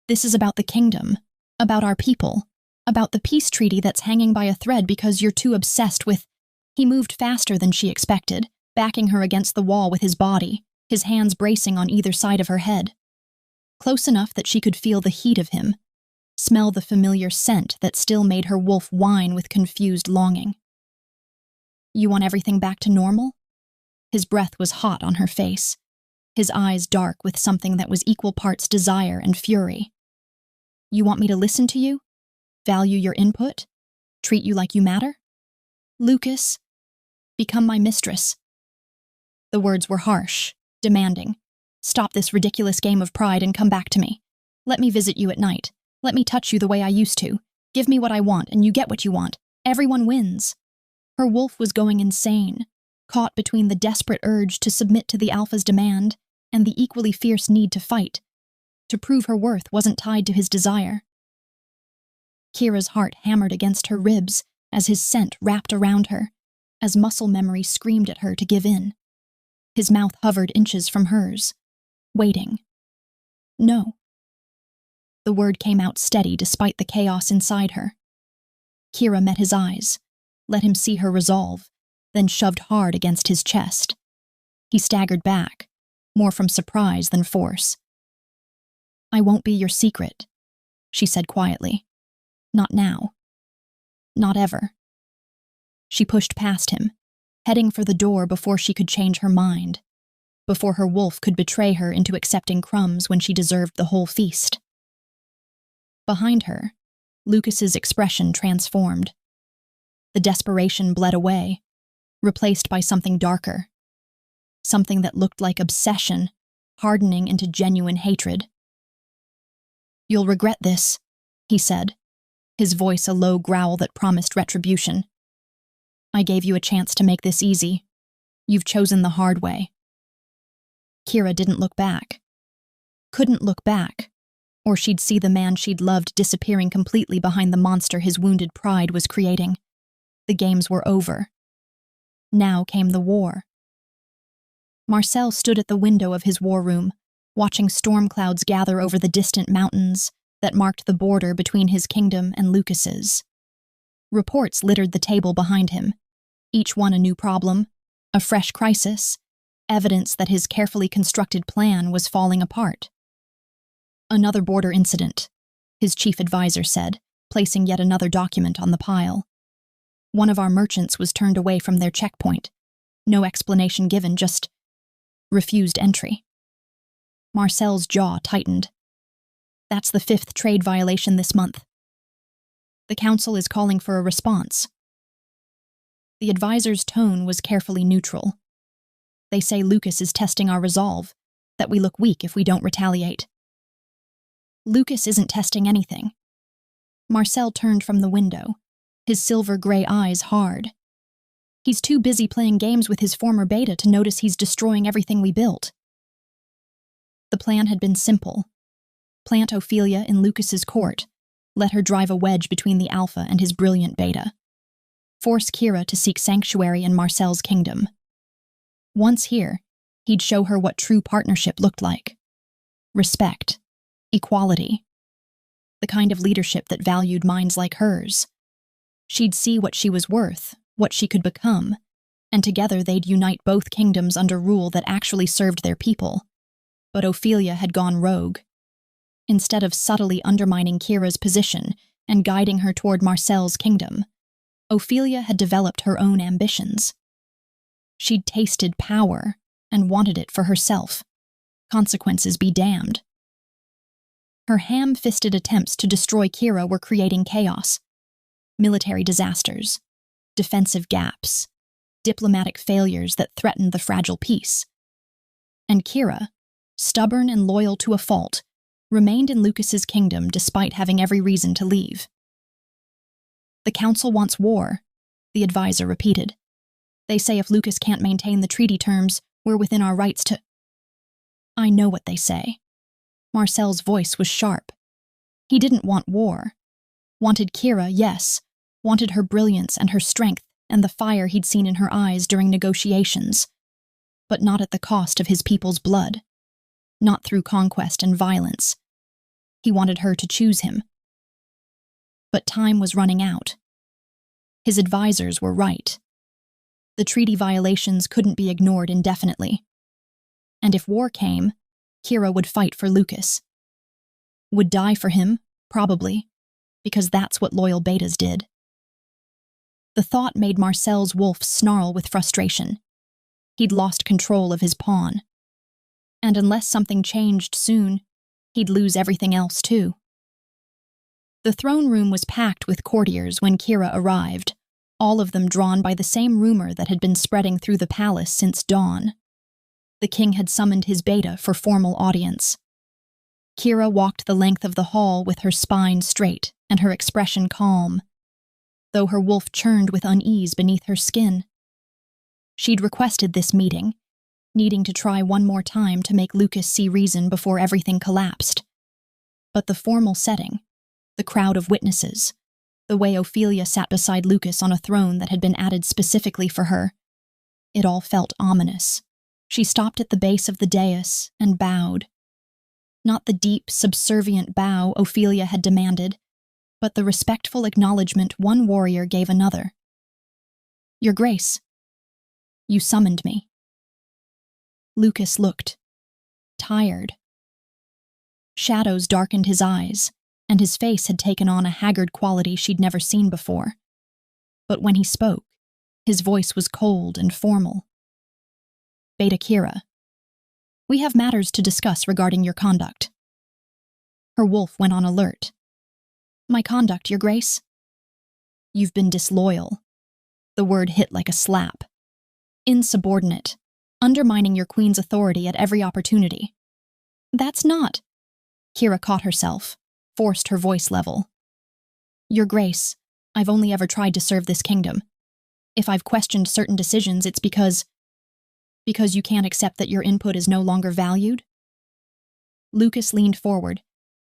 "This is about the kingdom, about our people, about the peace treaty that's hanging by a thread because you're too obsessed with—" He moved faster than she expected, backing her against the wall with his body, his hands bracing on either side of her head. Close enough that she could feel the heat of him, smell the familiar scent that still made her wolf whine with confused longing. "You want everything back to normal?" His breath was hot on her face, his eyes dark with something that was equal parts desire and fury. "You want me to listen to you? Value your input? Treat you like you matter? Lucas, become my mistress." The words were harsh, demanding. "Stop this ridiculous game of pride and come back to me. Let me visit you at night. Let me touch you the way I used to. Give me what I want and you get what you want. Everyone wins." Her wolf was going insane, caught between the desperate urge to submit to the Alpha's demand and the equally fierce need to fight, to prove her worth wasn't tied to his desire. Kira's heart hammered against her ribs as his scent wrapped around her, as muscle memory screamed at her to give in. His mouth hovered inches from hers, waiting. "No." The word came out steady despite the chaos inside her. Kira met his eyes, let him see her resolve, then shoved hard against his chest. He staggered back, more from surprise than force. "I won't be your secret," she said quietly. "Not now. Not ever." She pushed past him, heading for the door before she could change her mind, before her wolf could betray her into accepting crumbs when she deserved the whole feast. Behind her, Lucas's expression transformed. The desperation bled away, replaced by something darker, something that looked like obsession, hardening into genuine hatred. "You'll regret this," he said, his voice a low growl that promised retribution. "I gave you a chance to make this easy. You've chosen the hard way." Kira didn't look back. Couldn't look back, or she'd see the man she'd loved disappearing completely behind the monster his wounded pride was creating. The games were over. Now came the war. Marcel stood at the window of his war room, watching storm clouds gather over the distant mountains, that marked the border between his kingdom and Lucas's. Reports littered the table behind him, each one a new problem, a fresh crisis, evidence that his carefully constructed plan was falling apart. Another border incident, his chief advisor said, placing yet another document on the pile. One of our merchants was turned away from their checkpoint. No explanation given, just refused entry. Marcel's jaw tightened. That's the 5th trade violation this month. The council is calling for a response. The advisor's tone was carefully neutral. They say Lucas is testing our resolve, that we look weak if we don't retaliate. Lucas isn't testing anything. Marcel turned from the window, his silver-gray eyes hard. He's too busy playing games with his former beta to notice he's destroying everything we built. The plan had been simple. Plant Ophelia in Lucas's court, let her drive a wedge between the Alpha and his brilliant beta. Force Kira to seek sanctuary in Marcel's kingdom. Once here, he'd show her what true partnership looked like. Respect. Equality. The kind of leadership that valued minds like hers. She'd see what she was worth, what she could become, and together they'd unite both kingdoms under rule that actually served their people. But Ophelia had gone rogue. Instead of subtly undermining Kira's position and guiding her toward Marcel's kingdom, Ophelia had developed her own ambitions. She'd tasted power and wanted it for herself. Consequences be damned. Her ham-fisted attempts to destroy Kira were creating chaos. Military disasters, defensive gaps, diplomatic failures that threatened the fragile peace. And Kira, stubborn and loyal to a fault, remained in Lucas's kingdom despite having every reason to leave. The council wants war, the advisor repeated. They say if Lucas can't maintain the treaty terms, we're within our rights to... I know what they say. Marcel's voice was sharp. He didn't want war. Wanted Kira, yes. Wanted her brilliance and her strength and the fire he'd seen in her eyes during negotiations. But not at the cost of his people's blood. Not through conquest and violence. He wanted her to choose him. But time was running out. His advisors were right. The treaty violations couldn't be ignored indefinitely. And if war came, Kira would fight for Lucas. Would die for him, probably, because that's what loyal betas did. The thought made Marcel's wolf snarl with frustration. He'd lost control of his pawn. And unless something changed soon, he'd lose everything else too. The throne room was packed with courtiers when Kira arrived, all of them drawn by the same rumor that had been spreading through the palace since dawn. The king had summoned his beta for formal audience. Kira walked the length of the hall with her spine straight and her expression calm, though her wolf churned with unease beneath her skin. She'd requested this meeting, needing to try one more time to make Lucas see reason before everything collapsed. But the formal setting, the crowd of witnesses, the way Ophelia sat beside Lucas on a throne that had been added specifically for her, it all felt ominous. She stopped at the base of the dais and bowed. Not the deep, subservient bow Ophelia had demanded, but the respectful acknowledgement one warrior gave another. Your Grace, you summoned me. Lucas looked, tired. Shadows darkened his eyes, and his face had taken on a haggard quality she'd never seen before. But when he spoke, his voice was cold and formal. Beta Kira, we have matters to discuss regarding your conduct. Her wolf went on alert. My conduct, Your Grace? You've been disloyal. The word hit like a slap. Insubordinate, undermining your queen's authority at every opportunity. That's not. Kira caught herself, forced her voice level. Your Grace, I've only ever tried to serve this kingdom. If I've questioned certain decisions, it's because you can't accept that your input is no longer valued? Lucas leaned forward,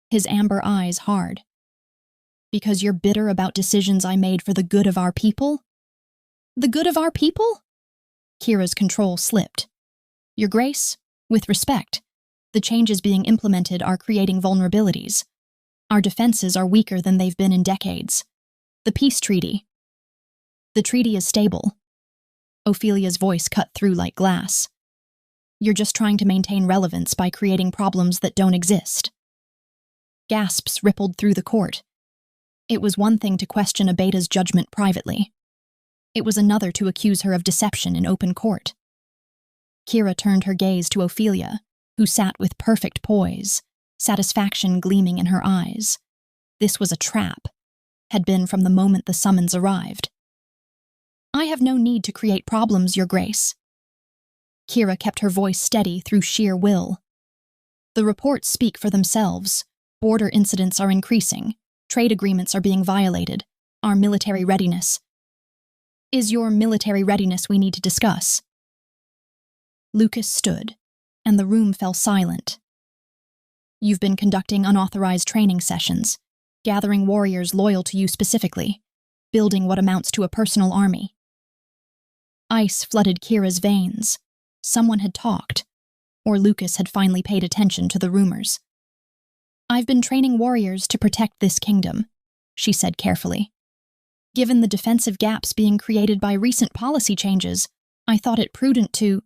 his amber eyes hard. Because you're bitter about decisions I made for the good of our people? The good of our people? Kira's control slipped. Your Grace, with respect, the changes being implemented are creating vulnerabilities. Our defenses are weaker than they've been in decades. The peace treaty. The treaty is stable. Ophelia's voice cut through like glass. You're just trying to maintain relevance by creating problems that don't exist. Gasps rippled through the court. It was one thing to question Abeta's judgment privately. It was another to accuse her of deception in open court. Kira turned her gaze to Ophelia, who sat with perfect poise, satisfaction gleaming in her eyes. This was a trap, had been from the moment the summons arrived. I have no need to create problems, Your Grace. Kira kept her voice steady through sheer will. The reports speak for themselves. Border incidents are increasing. Trade agreements are being violated. Our military readiness. Is your military readiness we need to discuss? Lucas stood, and the room fell silent. You've been conducting unauthorized training sessions, gathering warriors loyal to you specifically, building what amounts to a personal army. Ice flooded Kira's veins. Someone had talked, or Lucas had finally paid attention to the rumors. I've been training warriors to protect this kingdom, she said carefully. Given the defensive gaps being created by recent policy changes, I thought it prudent to...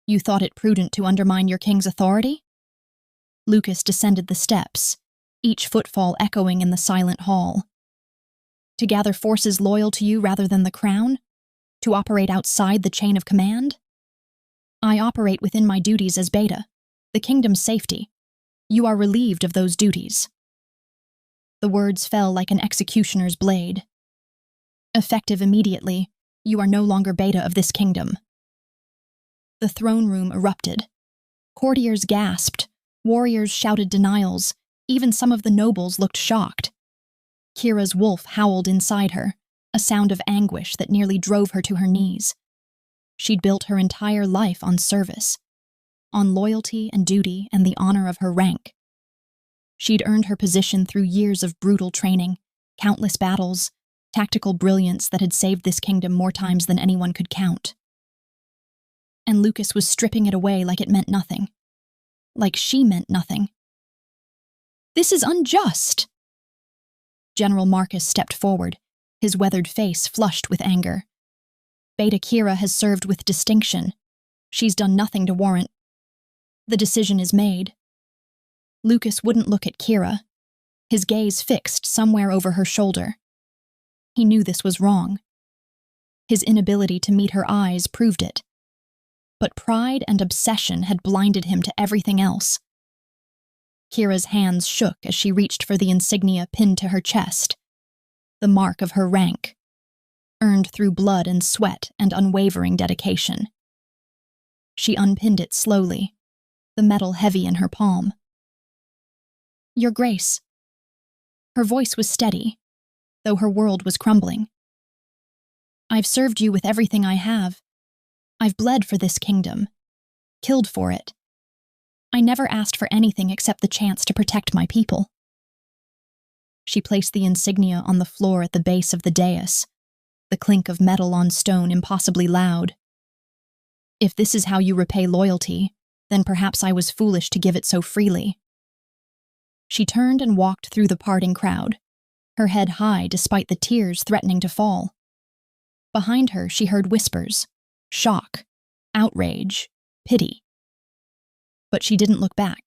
You thought it prudent to undermine your king's authority? Lucas descended the steps, each footfall echoing in the silent hall. To gather forces loyal to you rather than the crown? To operate outside the chain of command? I operate within my duties as Beta, the kingdom's safety. You are relieved of those duties. The words fell like an executioner's blade. Effective immediately, you are no longer Beta of this kingdom. The throne room erupted. Courtiers gasped, warriors shouted denials, even some of the nobles looked shocked. Kira's wolf howled inside her, a sound of anguish that nearly drove her to her knees. She'd built her entire life on service, on loyalty and duty and the honor of her rank. She'd earned her position through years of brutal training, countless battles, tactical brilliance that had saved this kingdom more times than anyone could count. And Lucas was stripping it away like it meant nothing. Like she meant nothing. This is unjust! General Marcus stepped forward, his weathered face flushed with anger. Beta Kira has served with distinction. She's done nothing to warrant. The decision is made. Lucas wouldn't look at Kira, his gaze fixed somewhere over her shoulder. He knew this was wrong. His inability to meet her eyes proved it. But pride and obsession had blinded him to everything else. Kira's hands shook as she reached for the insignia pinned to her chest, the mark of her rank, earned through blood and sweat and unwavering dedication. She unpinned it slowly, the metal heavy in her palm. Your Grace. Her voice was steady, though her world was crumbling. I've served you with everything I have. I've bled for this kingdom, killed for it. I never asked for anything except the chance to protect my people. She placed the insignia on the floor at the base of the dais, the clink of metal on stone impossibly loud. If this is how you repay loyalty, then perhaps I was foolish to give it so freely. She turned and walked through the parting crowd, her head high despite the tears threatening to fall. Behind her, she heard whispers, shock, outrage, pity. But she didn't look back.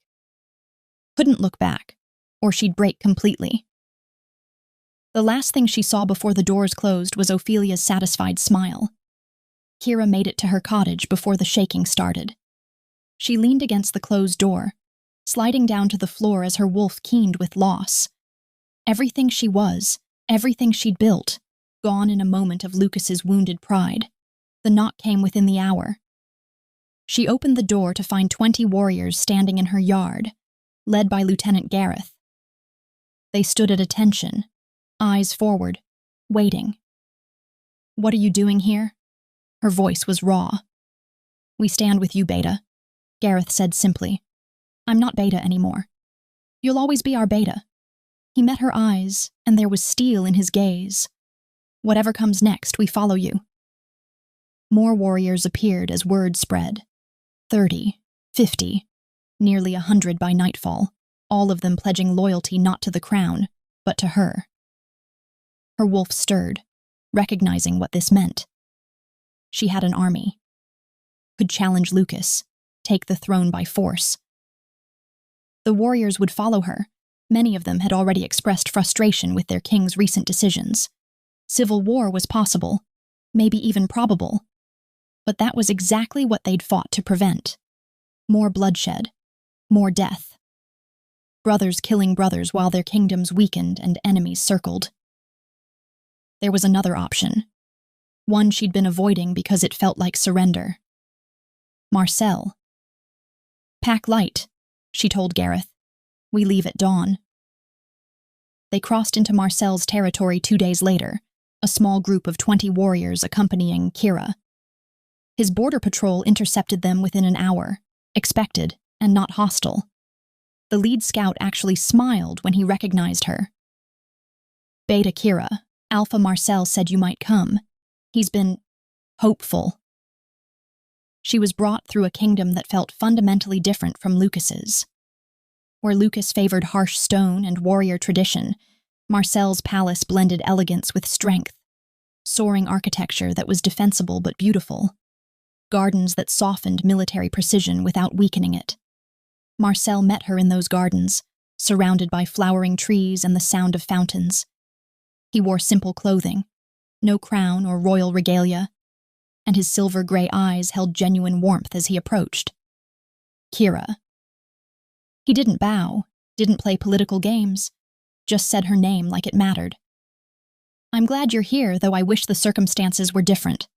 Couldn't look back, or she'd break completely. The last thing she saw before the doors closed was Ophelia's satisfied smile. Kira made it to her cottage before the shaking started. She leaned against the closed door, sliding down to the floor as her wolf keened with loss. Everything she was, everything she'd built, gone in a moment of Lucas's wounded pride. The knock came within the hour. She opened the door to find 20 warriors standing in her yard, led by Lieutenant Gareth. They stood at attention, eyes forward, waiting. What are you doing here? Her voice was raw. We stand with you, Beta, Gareth said simply. I'm not Beta anymore. You'll always be our Beta. He met her eyes, and there was steel in his gaze. Whatever comes next, we follow you. More warriors appeared as word spread. 30, 50, nearly 100 by nightfall. all of them pledging loyalty not to the crown, but to her. Her wolf stirred, recognizing what this meant. She had an army. Could challenge Lucas, take the throne by force. The warriors would follow her. Many of them had already expressed frustration with their king's recent decisions. Civil war was possible, maybe even probable. But that was exactly what they'd fought to prevent. More bloodshed, more death. Brothers killing brothers while their kingdoms weakened and enemies circled. There was another option, one she'd been avoiding because it felt like surrender. Marcel. "Pack light," she told Gareth. "We leave at dawn." They crossed into Marcel's territory 2 days later, a small group of 20 warriors accompanying Kira. His border patrol intercepted them within an hour, expected and not hostile. The lead scout actually smiled when he recognized her. "Beta Kira, Alpha Marcel said you might come. He's been hopeful." She was brought through a kingdom that felt fundamentally different from Lucas's. Where Lucas favored harsh stone and warrior tradition, Marcel's palace blended elegance with strength, soaring architecture that was defensible but beautiful, gardens that softened military precision without weakening it. Marcel met her in those gardens, surrounded by flowering trees and the sound of fountains. He wore simple clothing, no crown or royal regalia, and his silver-gray eyes held genuine warmth as he approached. Kira. He didn't bow, didn't play political games, just said her name like it mattered. "I'm glad you're here, though I wish the circumstances were different."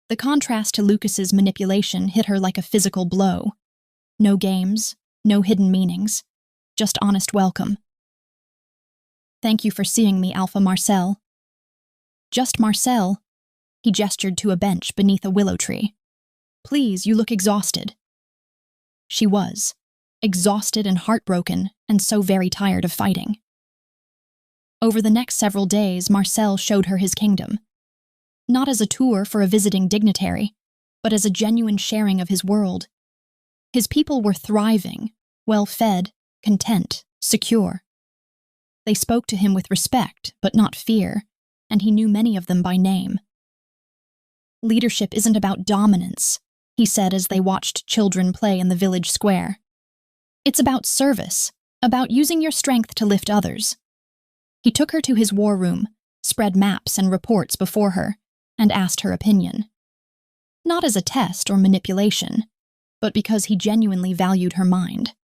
The contrast to Lucas's manipulation hit her like a physical blow. No games, no hidden meanings, just honest welcome. "Thank you for seeing me, Alpha Marcel." "Just Marcel." He gestured to a bench beneath a willow tree. "Please, you look exhausted." She was, exhausted and heartbroken, and so very tired of fighting. Over the next several days, Marcel showed her his kingdom. Not as a tour for a visiting dignitary, but as a genuine sharing of his world. His people were thriving, well-fed, content, secure. They spoke to him with respect, but not fear, and he knew many of them by name. "Leadership isn't about dominance," he said as they watched children play in the village square. "It's about service, about using your strength to lift others." He took her to his war room, spread maps and reports before her, and asked her opinion. Not as a test or manipulation, but because he genuinely valued her mind.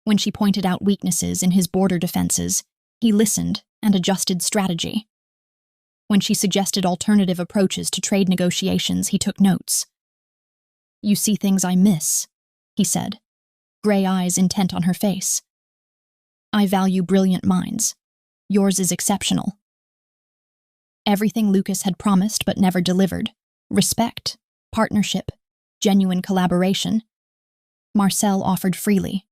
When she pointed out weaknesses in his border defenses, he listened and adjusted strategy. When she suggested alternative approaches to trade negotiations, he took notes. "You see things I miss," he said, gray eyes intent on her face. "I value brilliant minds. Yours is exceptional." Everything Lucas had promised but never delivered, respect, partnership, genuine collaboration, Marcel offered freely.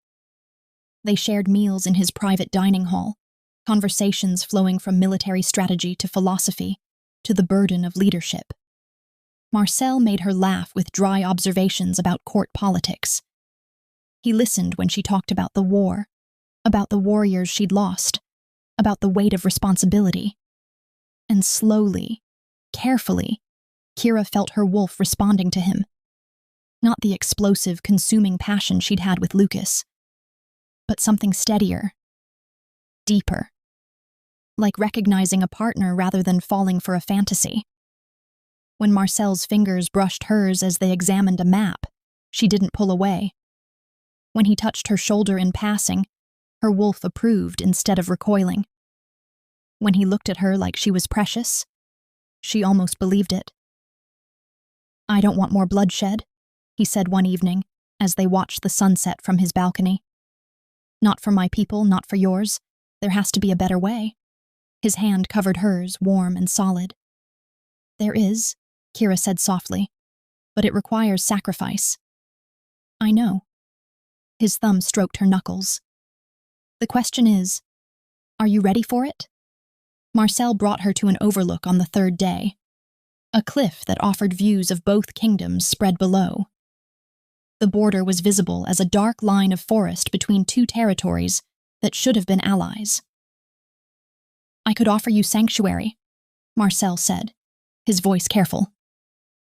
They shared meals in his private dining hall, conversations flowing from military strategy to philosophy, to the burden of leadership. Marcel made her laugh with dry observations about court politics. He listened when she talked about the war, about the warriors she'd lost, about the weight of responsibility. And slowly, carefully, Kira felt her wolf responding to him. Not the explosive, consuming passion she'd had with Lucas, but something steadier, deeper. Like recognizing a partner rather than falling for a fantasy. When Marcel's fingers brushed hers as they examined a map, she didn't pull away. When he touched her shoulder in passing, her wolf approved instead of recoiling. When he looked at her like she was precious, she almost believed it. "I don't want more bloodshed," he said one evening as they watched the sunset from his balcony. "Not for my people, not for yours. There has to be a better way." His hand covered hers, warm and solid. "There is," Kira said softly, "but it requires sacrifice." "I know." His thumb stroked her knuckles. "The question is, are you ready for it?" Marcel brought her to an overlook on the third day, a cliff that offered views of both kingdoms spread below. The border was visible as a dark line of forest between two territories that should have been allies. "I could offer you sanctuary," Marcel said, his voice careful.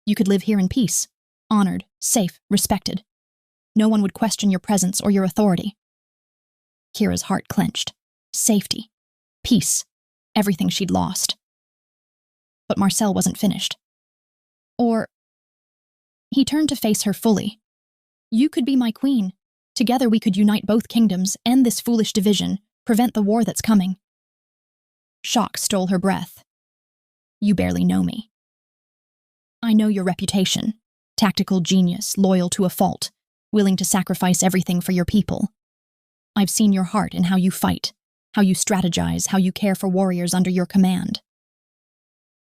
"You could live here in peace, honored, safe, respected. No one would question your presence or your authority." Kira's heart clenched. Safety, peace, everything she'd lost. But Marcel wasn't finished. He turned to face her fully. "You could be my queen. Together we could unite both kingdoms, end this foolish division, prevent the war that's coming." Shock stole her breath. "You barely know me." "I know your reputation. Tactical genius, loyal to a fault, willing to sacrifice everything for your people. I've seen your heart in how you fight, how you strategize, how you care for warriors under your command."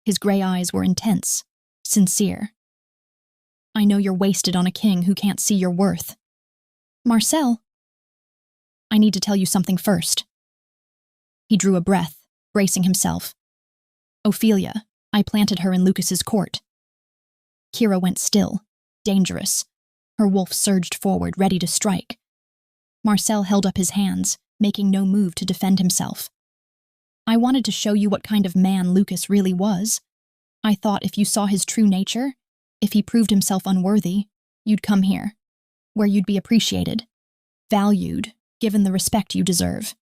His gray eyes were intense, sincere. "I know you're wasted on a king who can't see your worth." "Marcel." "I need to tell you something first." He drew a breath, bracing himself. "Ophelia, I planted her in Lucas's court." Kira went still, dangerous. Her wolf surged forward, ready to strike. Marcel held up his hands, making no move to defend himself. "I wanted to show you what kind of man Lucas really was. I thought if you saw his true nature, if he proved himself unworthy, you'd come here, where you'd be appreciated, valued, given the respect you deserve."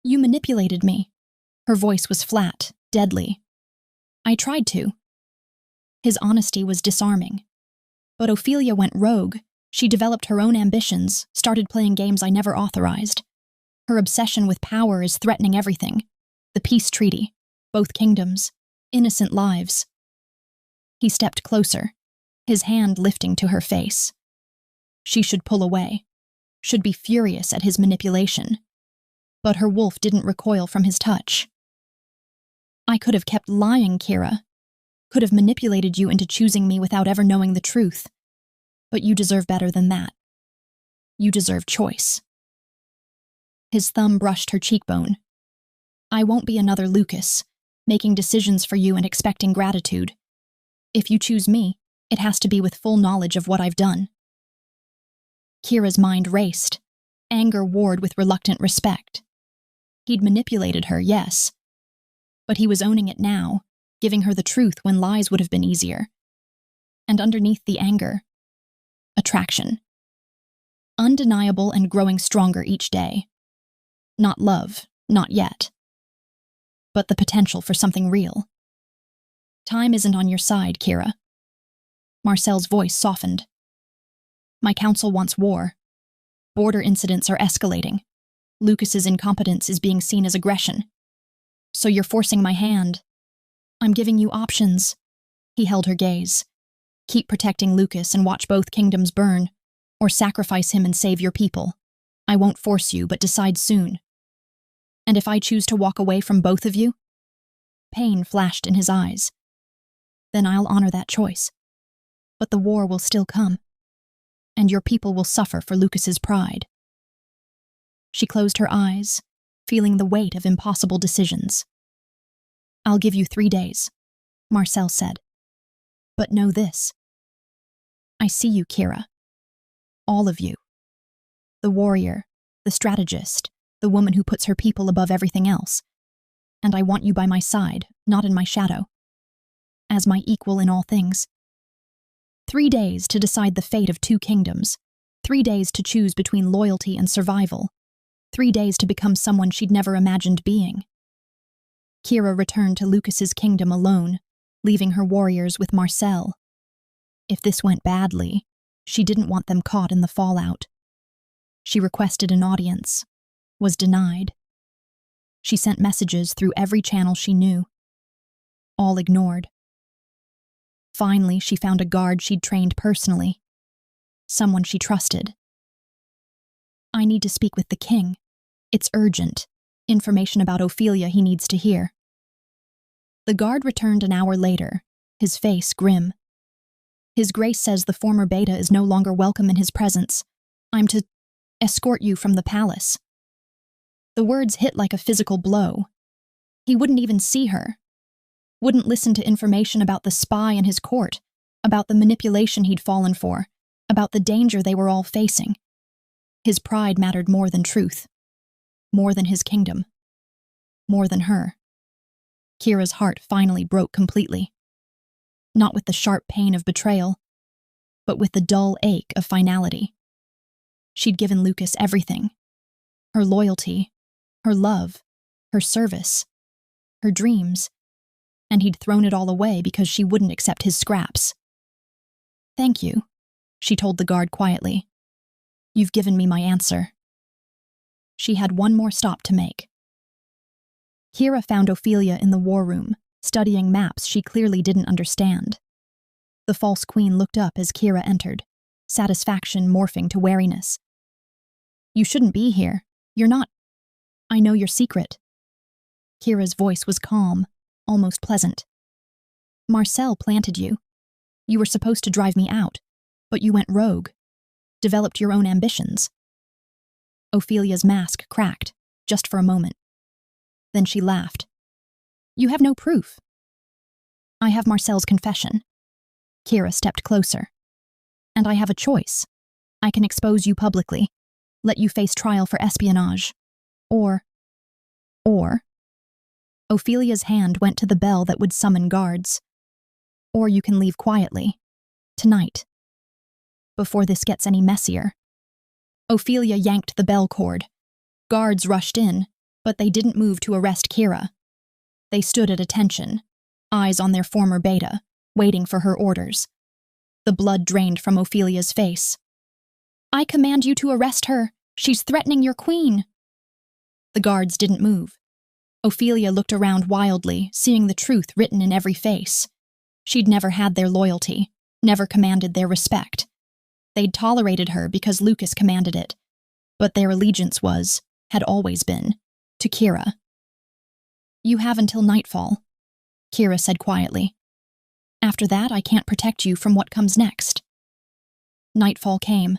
"You manipulated me." Her voice was flat, deadly. "I tried to." His honesty was disarming. "But Ophelia went rogue. She developed her own ambitions, started playing games I never authorized. Her obsession with power is threatening everything. The peace treaty, both kingdoms, innocent lives." He stepped closer, his hand lifting to her face. She should pull away, should be furious at his manipulation. But her wolf didn't recoil from his touch. "I could have kept lying, Kira. Could have manipulated you into choosing me without ever knowing the truth. But you deserve better than that. You deserve choice." His thumb brushed her cheekbone. "I won't be another Lucas, making decisions for you and expecting gratitude. If you choose me, it has to be with full knowledge of what I've done." Kira's mind raced. Anger warred with reluctant respect. He'd manipulated her, yes. But he was owning it now, giving her the truth when lies would have been easier. And underneath the anger, attraction. Undeniable and growing stronger each day. Not love, not yet. But the potential for something real. "Time isn't on your side, Kira." Marcel's voice softened. "My council wants war. Border incidents are escalating. Lucas's incompetence is being seen as aggression. So you're forcing my hand. I'm giving you options." He held her gaze. "Keep protecting Lucas and watch both kingdoms burn, or sacrifice him and save your people. I won't force you, but decide soon. And if I choose to walk away from both of you?" Pain flashed in his eyes. "Then I'll honor that choice. But the war will still come. And your people will suffer for Lucas's pride." She closed her eyes, feeling the weight of impossible decisions. "I'll give you 3 days," Marcel said. "But know this. I see you, Kira. All of you. The warrior, the strategist, the woman who puts her people above everything else. And I want you by my side, not in my shadow. As my equal in all things. 3 days to decide the fate of 2 kingdoms. 3 days to choose between loyalty and survival. 3 days to become someone she'd never imagined being." Kira returned to Lucas's kingdom alone, leaving her warriors with Marcel. If this went badly, she didn't want them caught in the fallout. She requested an audience, was denied. She sent messages through every channel she knew. All ignored. Finally, she found a guard she'd trained personally. Someone she trusted. "I need to speak with the king. It's urgent. Information about Ophelia he needs to hear." The guard returned an hour later, his face grim. "His Grace says the former beta is no longer welcome in his presence. I'm to escort you from the palace." The words hit like a physical blow. He wouldn't even see her. Wouldn't listen to information about the spy in his court, about the manipulation he'd fallen for, about the danger they were all facing. His pride mattered more than truth, more than his kingdom, more than her. Kira's heart finally broke completely. Not with the sharp pain of betrayal, but with the dull ache of finality. She'd given Lucas everything. Her loyalty, her love, her service, her dreams, and he'd thrown it all away because she wouldn't accept his scraps. "Thank you," she told the guard quietly. "You've given me my answer." She had one more stop to make. Kira found Ophelia in the war room, studying maps she clearly didn't understand. The false queen looked up as Kira entered, satisfaction morphing to wariness. "You shouldn't be here. You're not. I know your secret." Kira's voice was calm, almost pleasant. "Marcel planted you. You were supposed to drive me out, but you went rogue, developed your own ambitions." Ophelia's mask cracked, just for a moment. Then she laughed. "You have no proof." "I have Marcel's confession." Kira stepped closer. "And I have a choice. I can expose you publicly, let you face trial for espionage, or... Ophelia's hand went to the bell that would summon guards. "Or you can leave quietly. Tonight. Before this gets any messier." Ophelia yanked the bell cord. Guards rushed in, but they didn't move to arrest Kira. They stood at attention, eyes on their former beta, waiting for her orders. The blood drained from Ophelia's face. "I command you to arrest her. She's threatening your queen." The guards didn't move. Ophelia looked around wildly, seeing the truth written in every face. She'd never had their loyalty, never commanded their respect. They'd tolerated her because Lucas commanded it, but their allegiance had always been, to Kira. "You have until nightfall," Kira said quietly. "After that, I can't protect you from what comes next." Nightfall came.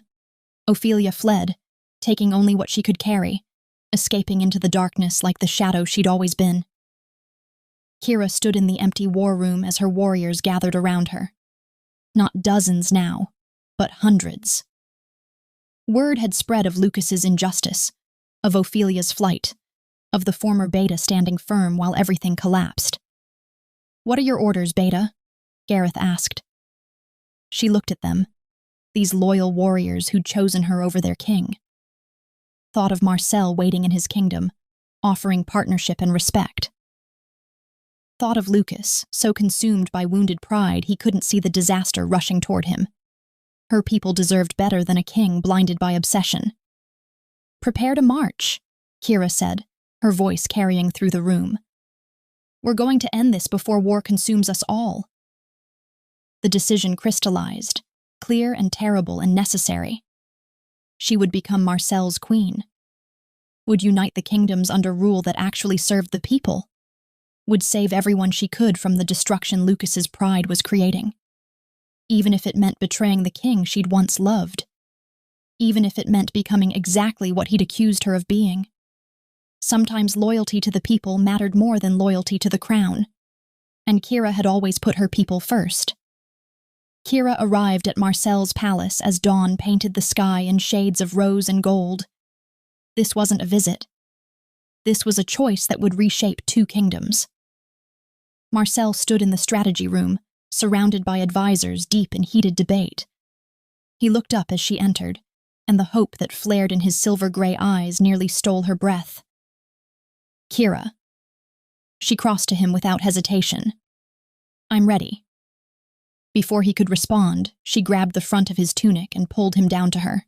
Ophelia fled, taking only what she could carry, escaping into the darkness like the shadow she'd always been. Kira stood in the empty war room as her warriors gathered around her. Not dozens now, but hundreds. Word had spread of Lucas's injustice, of Ophelia's flight, of the former Beta standing firm while everything collapsed. "What are your orders, Beta?" Gareth asked. She looked at them, these loyal warriors who'd chosen her over their king. Thought of Marcel waiting in his kingdom, offering partnership and respect. Thought of Lucas, so consumed by wounded pride he couldn't see the disaster rushing toward him. Her people deserved better than a king blinded by obsession. "Prepare to march," Kira said, her voice carrying through the room. "We're going to end this before war consumes us all." The decision crystallized, clear and terrible and necessary. She would become Marcel's queen. Would unite the kingdoms under rule that actually served the people. Would save everyone she could from the destruction Lucas's pride was creating. Even if it meant betraying the king she'd once loved. Even if it meant becoming exactly what he'd accused her of being. Sometimes loyalty to the people mattered more than loyalty to the crown. And Kira had always put her people first. Kira arrived at Marcel's palace as dawn painted the sky in shades of rose and gold. This wasn't a visit. This was a choice that would reshape two kingdoms. Marcel stood in the strategy room, surrounded by advisors deep in heated debate. He looked up as she entered, and the hope that flared in his silver-gray eyes nearly stole her breath. "Kira." She crossed to him without hesitation. "I'm ready." Before he could respond, she grabbed the front of his tunic and pulled him down to her.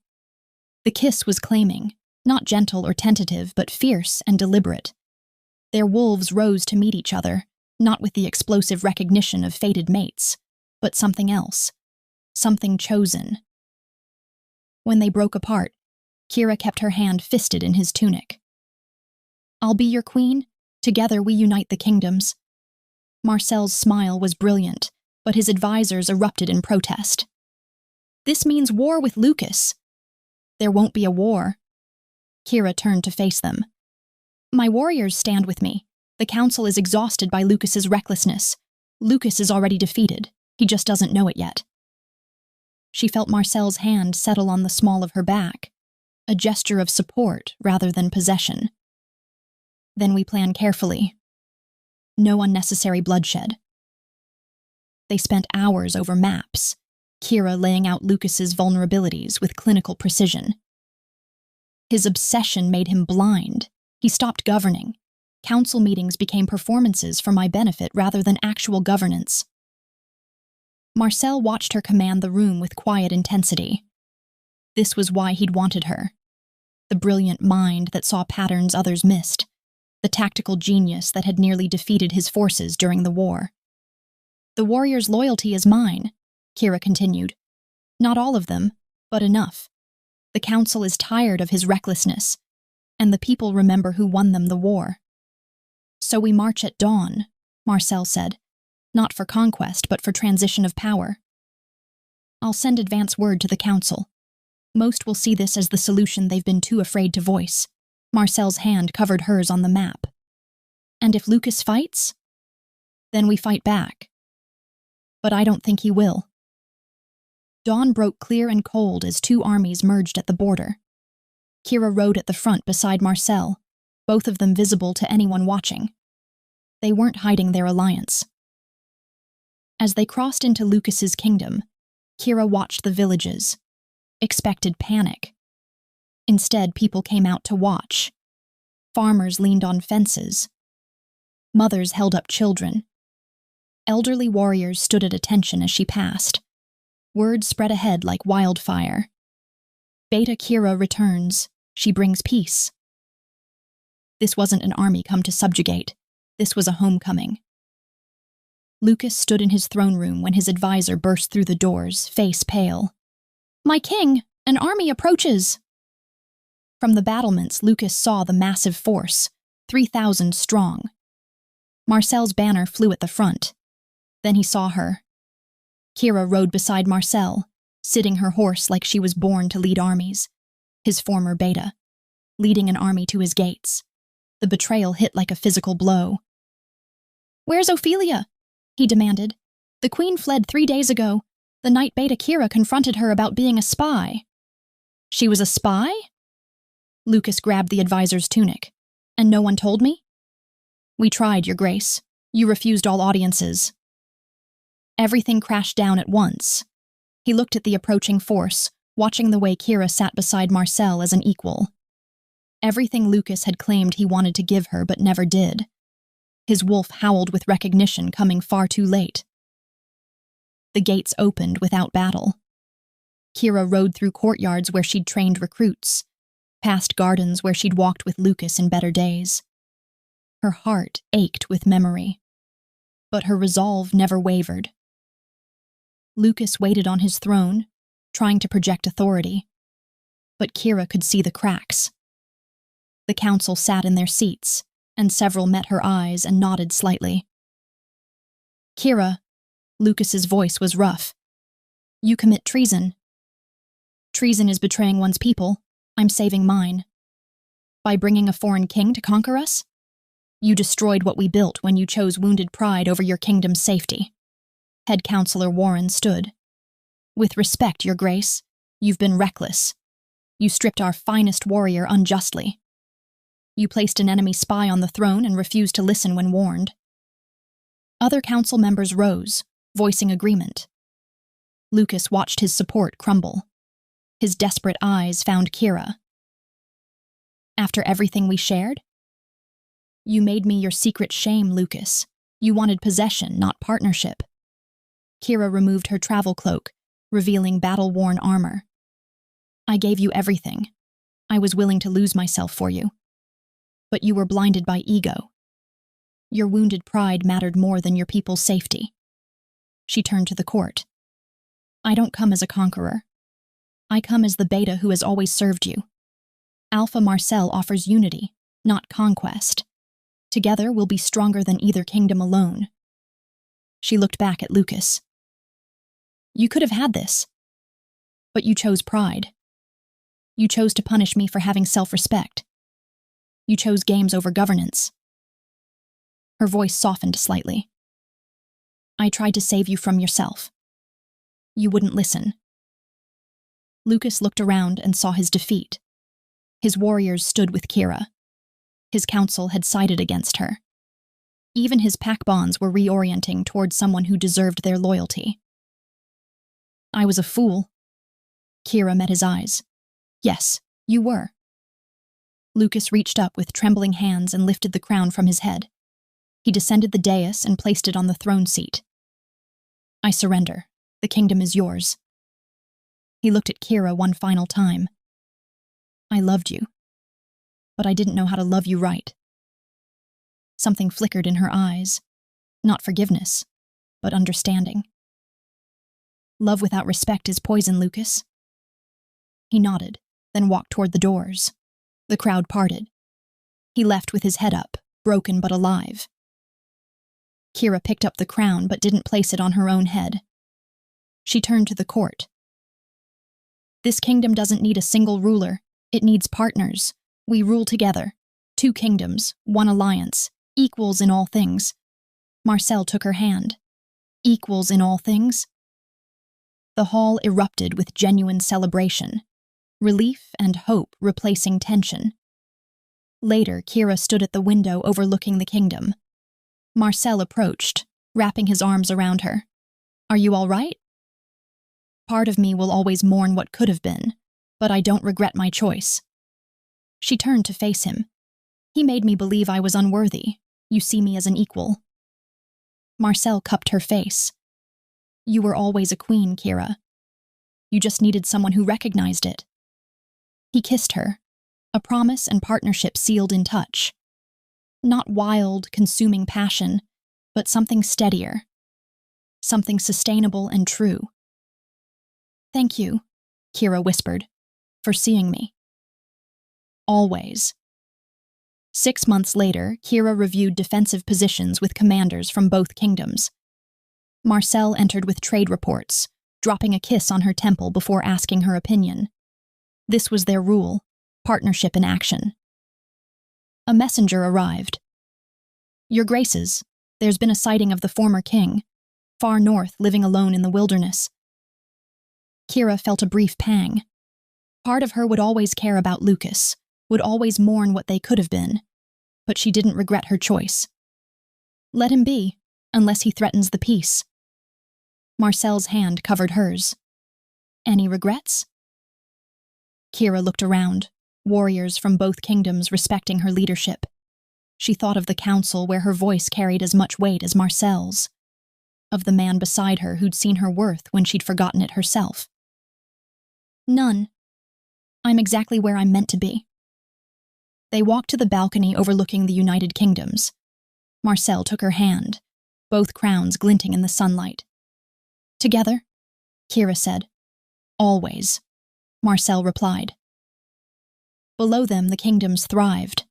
The kiss was claiming, not gentle or tentative, but fierce and deliberate. Their wolves rose to meet each other, not with the explosive recognition of fated mates, but something else, something chosen. When they broke apart, Kira kept her hand fisted in his tunic. "I'll be your queen. Together we unite the kingdoms." Marcel's smile was brilliant, but his advisors erupted in protest. "This means war with Lucas." "There won't be a war." Kira turned to face them. "My warriors stand with me. The council is exhausted by Lucas's recklessness. Lucas is already defeated. He just doesn't know it yet." She felt Marcel's hand settle on the small of her back, a gesture of support rather than possession. Then we plan carefully. No unnecessary bloodshed. They spent hours over maps, Kira laying out Lucas's vulnerabilities with clinical precision. His obsession made him blind. He stopped governing. Council meetings became performances for my benefit rather than actual governance. Marcel watched her command the room with quiet intensity. This was why he'd wanted her. The brilliant mind that saw patterns others missed. The tactical genius that had nearly defeated his forces during the war. The warrior's loyalty is mine, Kira continued. Not all of them, but enough. The council is tired of his recklessness, and the people remember who won them the war. So we march at dawn, Marcel said, not for conquest, but for transition of power. I'll send advance word to the council. Most will see this as the solution they've been too afraid to voice. Marcel's hand covered hers on the map. And if Lucas fights? Then we fight back. But I don't think he will. Dawn broke clear and cold as two armies merged at the border. Kira rode at the front beside Marcel, both of them visible to anyone watching. They weren't hiding their alliance. As they crossed into Lucas's kingdom, Kira watched the villages, expected panic. Instead, people came out to watch. Farmers leaned on fences. Mothers held up children. Elderly warriors stood at attention as she passed. Word spread ahead like wildfire. Beta Kira returns. She brings peace. This wasn't an army come to subjugate. This was a homecoming. Lucas stood in his throne room when his advisor burst through the doors, face pale. "My king, an army approaches!" From the battlements, Lucas saw the massive force, 3,000 strong. Marcel's banner flew at the front. Then he saw her. Kira rode beside Marcel, sitting her horse like she was born to lead armies. His former beta, leading an army to his gates. The betrayal hit like a physical blow. "Where's Ophelia?" he demanded. "The queen fled 3 days ago. The night beta Kira confronted her about being a spy." "She was a spy?" Lucas grabbed the advisor's tunic. "And no one told me?" "We tried, Your Grace. You refused all audiences." Everything crashed down at once. He looked at the approaching force, watching the way Kira sat beside Marcel as an equal. Everything Lucas had claimed he wanted to give her but never did. His wolf howled with recognition coming far too late. The gates opened without battle. Kira rode through courtyards where she'd trained recruits, past gardens where she'd walked with Lucas in better days. Her heart ached with memory, but her resolve never wavered. Lucas waited on his throne, trying to project authority, but Kira could see the cracks. The council sat in their seats, and several met her eyes and nodded slightly. "Kira," Lucas's voice was rough. "You commit treason." "Treason is betraying one's people. I'm saving mine." "By bringing a foreign king to conquer us?" "You destroyed what we built when you chose wounded pride over your kingdom's safety." Head Counselor Warren stood. "With respect, Your Grace, you've been reckless. You stripped our finest warrior unjustly. You placed an enemy spy on the throne and refused to listen when warned." Other council members rose, voicing agreement. Lucas watched his support crumble. His desperate eyes found Kira. "After everything we shared?" "You made me your secret shame, Lucas. You wanted possession, not partnership." Kira removed her travel cloak, revealing battle-worn armor. "I gave you everything. I was willing to lose myself for you. But you were blinded by ego. Your wounded pride mattered more than your people's safety." She turned to the court. "I don't come as a conqueror. I come as the beta who has always served you. Alpha Marcel offers unity, not conquest. Together we'll be stronger than either kingdom alone." She looked back at Lucas. "You could have had this. But you chose pride. You chose to punish me for having self-respect. You chose games over governance." Her voice softened slightly. "I tried to save you from yourself. You wouldn't listen. Lucas looked around and saw his defeat. His warriors stood with Kira. His council had sided against her. Even his pack bonds were reorienting towards someone who deserved their loyalty. I was a fool. Kira met his eyes. Yes, you were. Lucas reached up with trembling hands and lifted the crown from his head. He descended the dais and placed it on the throne seat. I surrender. The kingdom is yours. He looked at Kira one final time. I loved you, but I didn't know how to love you right. Something flickered in her eyes. Not forgiveness, but understanding. Love without respect is poison, Lucas. He nodded, then walked toward the doors. The crowd parted. He left with his head up, broken but alive. Kira picked up the crown but didn't place it on her own head. She turned to the court. This kingdom doesn't need a single ruler. It needs partners. We rule together. 2 kingdoms, 1 alliance, equals in all things. Marcel took her hand. Equals in all things? The hall erupted with genuine celebration. Relief and hope replacing tension. Later, Kira stood at the window overlooking the kingdom. Marcel approached, wrapping his arms around her. Are you all right? Part of me will always mourn what could have been, but I don't regret my choice. She turned to face him. He made me believe I was unworthy. You see me as an equal. Marcel cupped her face. You were always a queen, Kira. You just needed someone who recognized it. He kissed her, a promise and partnership sealed in touch. Not wild, consuming passion, but something steadier. Something sustainable and true. Thank you, Kira whispered, for seeing me. Always. 6 months later, Kira reviewed defensive positions with commanders from both kingdoms. Marcel entered with trade reports, dropping a kiss on her temple before asking her opinion. This was their rule, partnership in action. A messenger arrived. Your Graces, there's been a sighting of the former king, far north, living alone in the wilderness. Kira felt a brief pang. Part of her would always care about Lucas, would always mourn what they could have been, but she didn't regret her choice. Let him be, unless he threatens the peace. Marcel's hand covered hers. Any regrets? Kira looked around, warriors from both kingdoms respecting her leadership. She thought of the council where her voice carried as much weight as Marcel's, of the man beside her who'd seen her worth when she'd forgotten it herself. None. I'm exactly where I'm meant to be. They walked to the balcony overlooking the United Kingdoms. Marcel took her hand, both crowns glinting in the sunlight. Together? Kira said. Always, Marcel replied. Below them, the kingdoms thrived.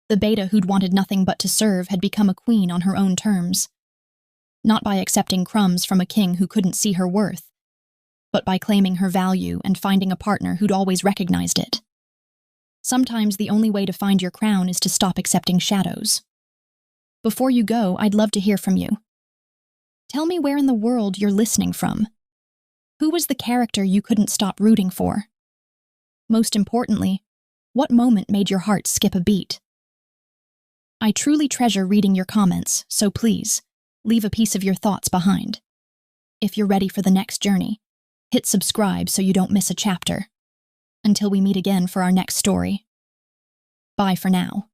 The beta who'd wanted nothing but to serve had become a queen on her own terms. Not by accepting crumbs from a king who couldn't see her worth, but by claiming her value and finding a partner who'd always recognized it. Sometimes the only way to find your crown is to stop accepting shadows. Before you go, I'd love to hear from you. Tell me where in the world you're listening from. Who was the character you couldn't stop rooting for? Most importantly, what moment made your heart skip a beat? I truly treasure reading your comments, so please, leave a piece of your thoughts behind. If you're ready for the next journey, hit subscribe so you don't miss a chapter. Until we meet again for our next story. Bye for now.